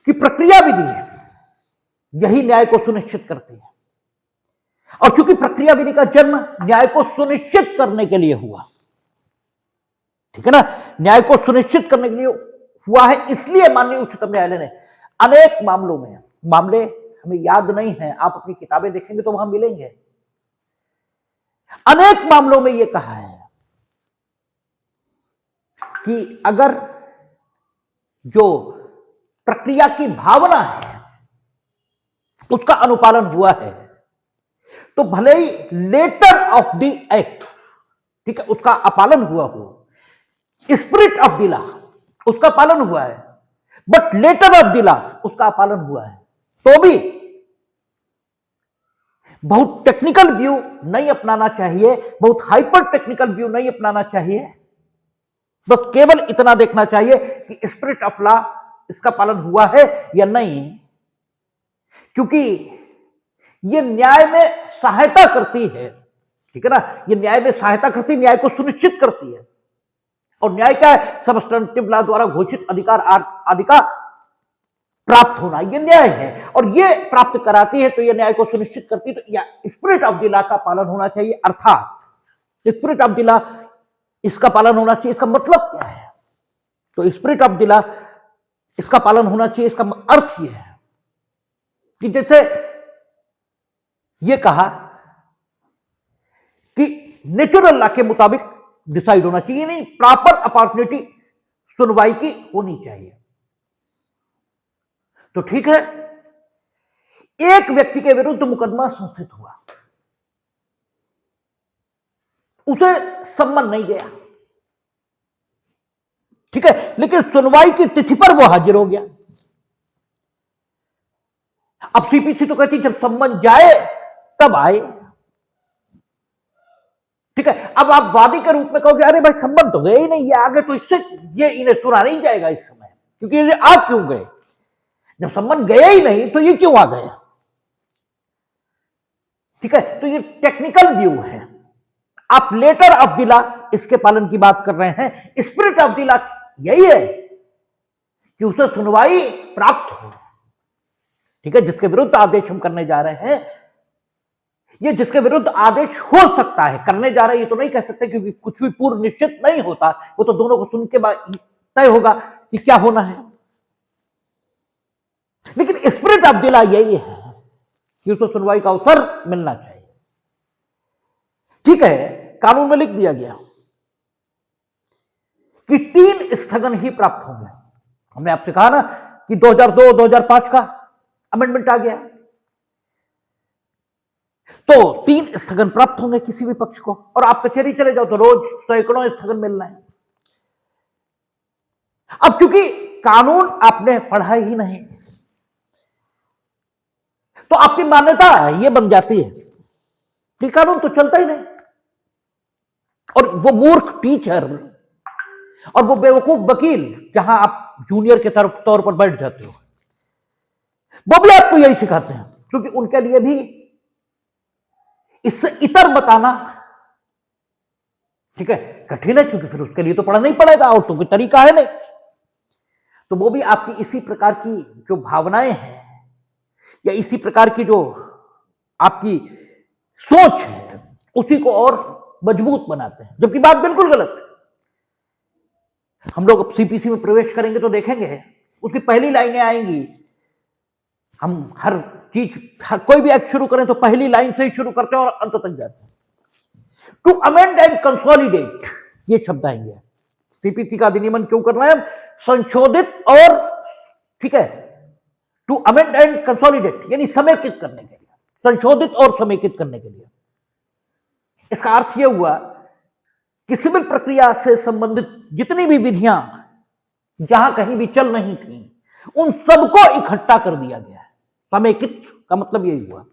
कि प्रक्रिया विधि यही न्याय को सुनिश्चित करती है, और चूंकि प्रक्रिया विधि का जन्म न्याय को सुनिश्चित करने के लिए हुआ, ठीक है ना, न्याय को सुनिश्चित करने के लिए हुआ है, इसलिए माननीय उच्चतम न्यायालय ने अनेक मामलों में, मामले हमें याद नहीं है, आप अपनी किताबें देखेंगे तो वहां मिलेंगे, अनेक मामलों में यह कहा है कि अगर जो प्रक्रिया की भावना है उसका अनुपालन हुआ है तो भले ही लेटर ऑफ द एक्ट, ठीक है, उसका अपालन हुआ हो, स्पिरिट ऑफ द लॉ उसका पालन हुआ है, but later of the law उसका पालन हुआ है, तो भी बहुत टेक्निकल व्यू नहीं अपनाना चाहिए, बहुत हाइपर टेक्निकल व्यू नहीं अपनाना चाहिए, बस केवल इतना देखना चाहिए कि स्पिरिट ऑफ लॉ इसका पालन हुआ है या नहीं, क्योंकि यह न्याय में सहायता करती है। ठीक है ना, यह न्याय में सहायता करती, न्याय को सुनिश्चित करती है। और न्याय क्या है? सबस्टेंटिव लॉ द्वारा घोषित अधिकार आदि का प्राप्त होना, ये न्याय है, और ये प्राप्त कराती है तो ये न्याय को सुनिश्चित करती है। तो या स्पिरिट ऑफ द लॉ का पालन होना चाहिए, अर्थात स्पिरिट ऑफ द लॉ इसका पालन होना चाहिए। इसका मतलब क्या है? तो स्पिरिट ऑफ द लॉ इसका पालन होना चाहिए, इसका अर्थ यह है कि जैसे ये कहा कि नेचुरल लॉ के मुताबिक डिसाइड होना चाहिए, नहीं, प्रॉपर अपॉर्चुनिटी सुनवाई की होनी चाहिए। तो ठीक है, एक व्यक्ति के विरुद्ध मुकदमा संस्थित हुआ, उसे सम्मन नहीं गया, ठीक है, लेकिन सुनवाई की तिथि पर वो हाजिर हो गया। अब सीपीसी तो कहती जब सम्मन जाए तब आए, ठीक है। अब आप वादी के रूप में कहोगे अरे भाई सम्मन तो गए ही नहीं, ये आगे तो इससे ये इन्हें सुना नहीं जाएगा इस समय, क्योंकि ये आप क्यों गए? जब सम्मन गए ही नहीं तो ये क्यों आ गए? ठीक है, तो ये टेक्निकल व्यू है। आप लेटर ऑफ द लॉ इसके पालन की बात कर रहे हैं, स्पिरिट ऑफ द लॉ यही है कि उसे सुनवाई प्राप्त हो, ठीक है। जिसके विरुद्ध आदेश हम करने जा रहे हैं, ये जिसके विरुद्ध आदेश हो सकता है, करने जा रहे हैं ये तो नहीं कह सकते, क्योंकि कुछ भी पूर्व निश्चित नहीं होता, वो तो दोनों को सुन के बाद तय होगा कि क्या होना है। लेकिन स्पिरिट ऑफ द लॉ यही है कि उसको सुनवाई का अवसर मिलना चाहिए, ठीक है। कानून में लिख दिया गया कि 3 स्थगन ही प्राप्त होंगे। हमने आपसे कहा ना कि 2002-2005 का अमेंडमेंट आ गया, तो 3 स्थगन प्राप्त होंगे किसी भी पक्ष को, और आप कचहरी चले जाओ तो रोज सैकड़ों स्थगन मिल रहे हैं। अब क्योंकि कानून आपने पढ़ा ही नहीं, तो आपकी मान्यता यह बन जाती है कि कानून तो चलता ही नहीं, और वो मूर्ख टीचर और वो बेवकूफ वकील जहां आप जूनियर के तौर पर बैठ जाते हो, वो भी आपको यही सिखाते हैं, क्योंकि उनके लिए भी इससे इतर बताना, ठीक है, कठिन है, क्योंकि फिर उसके लिए तो पढ़ना ही पड़ेगा और तो कोई तरीका है नहीं। तो वो भी आपकी इसी प्रकार की जो भावनाएं हैं या इसी प्रकार की जो आपकी सोच है उसी को और मजबूत बनाते हैं, जबकि बात बिल्कुल गलत है। हम लोग अब सीपीसी में प्रवेश करेंगे तो देखेंगे उसकी पहली लाइनें आएंगी, हम हर चीज कोई भी एक्ट शुरू करें तो पहली लाइन से ही शुरू करते हैं और अंत तक जाते हैं। टू अमेंड एंड कंसोलिडेट, ये शब्द आएंगे। सीपीसी का अधिनियमन क्यों कर रहे हैं हम? संशोधित और, ठीक है, टू अमेंड एंड कंसोलिडेट यानी समेकित करने के लिए, संशोधित और समेकित करने के लिए। इसका अर्थ यह हुआ कि सिविल प्रक्रिया से संबंधित जितनी भी विधियां जहां कहीं भी चल नहीं थी, उन सबको इकट्ठा कर दिया गया है। समेकित का मतलब यही हुआ,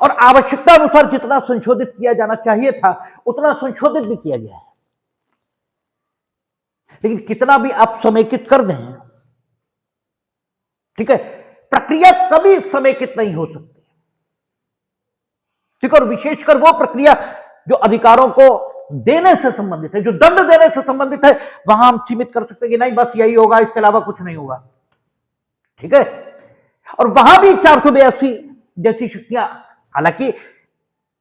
और आवश्यकता अनुसार जितना संशोधित किया जाना चाहिए था उतना संशोधित भी किया गया है। लेकिन कितना भी आप समेकित कर दें, ठीक है, प्रक्रिया कभी समेकित नहीं हो सकती, ठीक है। और विशेषकर वो प्रक्रिया जो अधिकारों को देने से संबंधित है, जो दंड देने से संबंधित है, वहां हम सीमित कर सकते हैं कि नहीं बस यही होगा, इसके अलावा कुछ नहीं होगा, ठीक है। और वहां भी 482 जैसी शक्तियां, हालांकि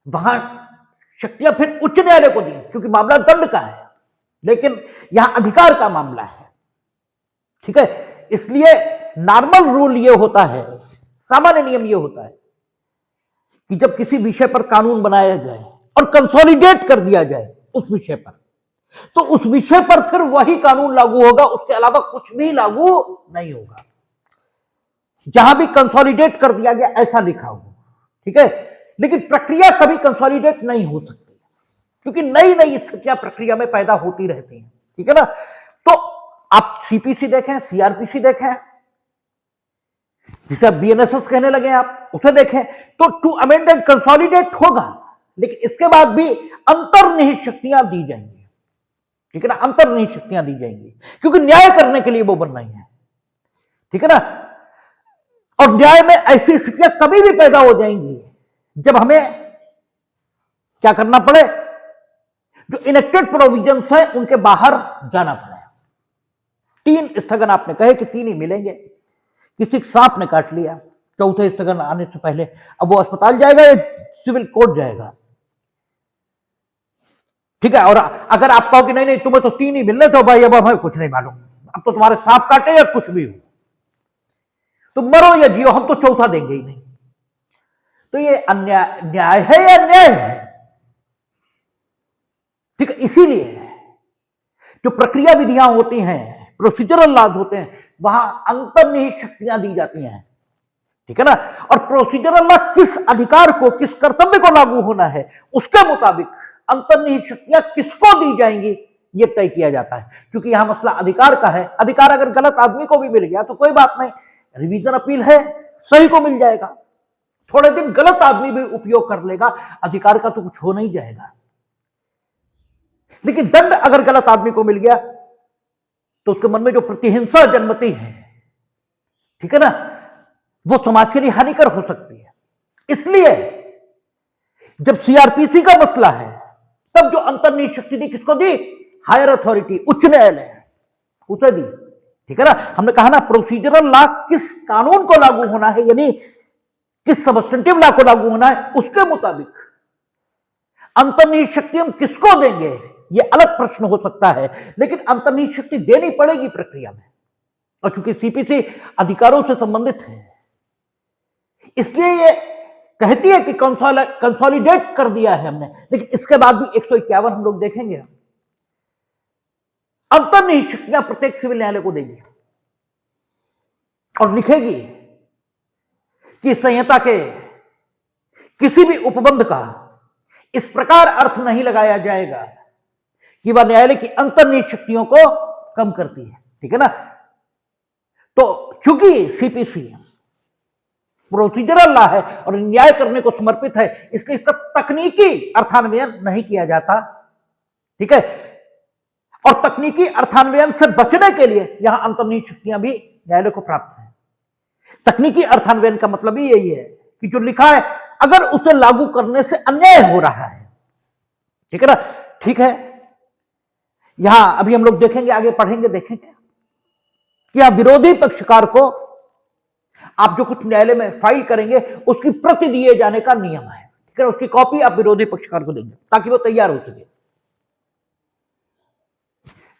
वहां शक्तियां फिर उच्च न्यायालय को दी क्योंकि मामला दंड का है, लेकिन यहां अधिकार का मामला है, ठीक है। इसलिए नॉर्मल रूल यह होता है, सामान्य नियम यह होता है कि जब किसी विषय पर कानून बनाया जाए और कंसोलिडेट कर दिया जाए उस विषय पर, तो उस विषय पर फिर वही कानून लागू होगा, उसके अलावा कुछ भी लागू नहीं होगा। जहां भी कंसोलिडेट कर दिया गया ऐसा लिखा हो, ठीक है। लेकिन प्रक्रिया कभी कंसोलिडेट नहीं हो सकती क्योंकि नई नई स्थितियां प्रक्रिया में पैदा होती रहती हैं, ठीक है ना। तो आप सीपीसी देखें, सीआरपीसी देखें, जिसे बीएनएसएस कहने लगे आप, उसे देखें, तो टू अमेंड एंड कंसोलिडेट होगा, लेकिन इसके बाद भी अंतर्निहित शक्तियां दी जाएंगी, ठीक है ना। अंतर्निहित शक्तियां दी जाएंगी क्योंकि न्याय करने के लिए वो बन रही है, ठीक है ना। और न्याय में ऐसी स्थितियां कभी भी पैदा हो जाएंगी जब हमें क्या करना पड़े, जो इनेक्टेड प्रोविजंस है उनके बाहर जाना पड़े, 3 स्थगन आपने कहे कि 3 ही मिलेंगे, किसी सांप ने काट लिया, चौथे स्थगन आने से पहले अब वो अस्पताल जाएगा या सिविल कोर्ट जाएगा? ठीक है। और अगर आप कहो कि नहीं नहीं तुम्हें तो 3 ही मिलने, तो भाई अब हमें कुछ नहीं मालूम, अब तो तुम्हारे सांप काटे या कुछ भी हो, तुम मरो या जियो, हम तो चौथा देंगे ही नहीं। तो ये अन्याय, न्याय है या अन्याय है? ठीक है। इसीलिए जो प्रक्रिया विधियां होती हैं, प्रोसीजरल लॉज होते हैं, वहां अंतर्निहित शक्तियां दी जाती हैं। ठीक है ना। और प्रोसीजरल लॉ किस अधिकार को, किस कर्तव्य को लागू होना है, उसके मुताबिक अंतर्निहित शक्तियां किसको दी जाएंगी यह तय किया जाता है। क्योंकि यहां मसला अधिकार का है। अधिकार अगर गलत आदमी को भी मिल गया तो कोई बात नहीं, रिवीजन अपील है, सही को मिल जाएगा। थोड़े दिन गलत आदमी भी उपयोग कर लेगा, अधिकार का तो कुछ हो नहीं जाएगा। लेकिन दंड अगर गलत आदमी को मिल गया तो उसके मन में जो प्रतिहिंसा जन्मती है, ठीक है ना, वो समाज के लिए हानिकर हो सकती है। इसलिए जब सीआरपीसी का मसला है, तब जो अंतर्निहित शक्ति दी किसको दी? हायर अथॉरिटी, उच्च न्यायालय, उसे दी। ठीक है ना। हमने कहा ना, प्रोसीजरल लॉ किस कानून को लागू होना है, यानी किस सबस्टेंटिव लॉ को लागू होना है, उसके मुताबिक अंतर्निहित शक्ति हम किसको देंगे, यह अलग प्रश्न हो सकता है, लेकिन अंतर्निहित शक्ति देनी पड़ेगी प्रक्रिया में। और चूंकि सीपीसी अधिकारों से संबंधित है, इसलिए ये कहती है कि कंसोलिडेट कर दिया है हमने। लेकिन इसके बाद भी 151 हम लोग देखेंगे, अंतर्निहित शक्तियां प्रत्येक सिविल न्यायालय को देगी और लिखेगी कि संहिता के किसी भी उपबंध का इस प्रकार अर्थ नहीं लगाया जाएगा कि वह न्यायालय की अंतर्निहित शक्तियों को कम करती है। ठीक है ना। तो चूंकि सीपीसी प्रोसीजरल लॉ है और न्याय करने को समर्पित है, इसलिए इसका तकनीकी अर्थान्वयन नहीं किया जाता। ठीक है। और तकनीकी अर्थान्वयन से बचने के लिए यहां अंतर्निहित शक्तियां भी न्यायालय को प्राप्त है। तकनीकी अर्थान्वयन का मतलब ही यही है कि जो लिखा है अगर उसे लागू करने से अन्याय हो रहा है, ठीक है ना। ठीक है। यहां अभी हम लोग देखेंगे, आगे पढ़ेंगे, देखेंगे कि यहां विरोधी पक्षकार को आप जो कुछ न्यायालय में फाइल करेंगे उसकी प्रति दिए जाने का नियम है। ठीक है। उसकी कॉपी आप विरोधी पक्षकार को देंगे ताकि वो तैयार हो सके।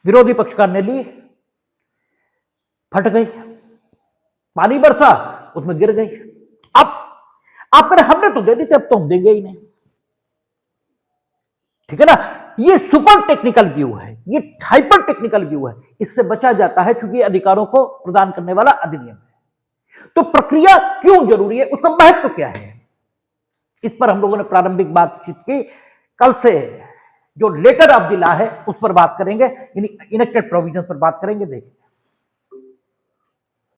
विरोधी पक्षकार ने ली, फट गई, पानी बरसा, उसमें गिर गई। अब आप करें हमने तो दे दी थी, अब तो हम देंगे ही नहीं। ठीक है ना। ये सुपर टेक्निकल व्यू है, ये हाइपर टेक्निकल व्यू है। इससे बचा जाता है क्योंकि अधिकारों को प्रदान करने वाला अधिनियम है। तो प्रक्रिया क्यों जरूरी है, उसका महत्व क्या है, इस पर हम लोगों ने प्रारंभिक बातचीत की। कल से जो लेटर ऑफ द लॉ है उस पर बात करेंगे, यानी इनेक्टेड प्रोविजन पर बात करेंगे। देखिए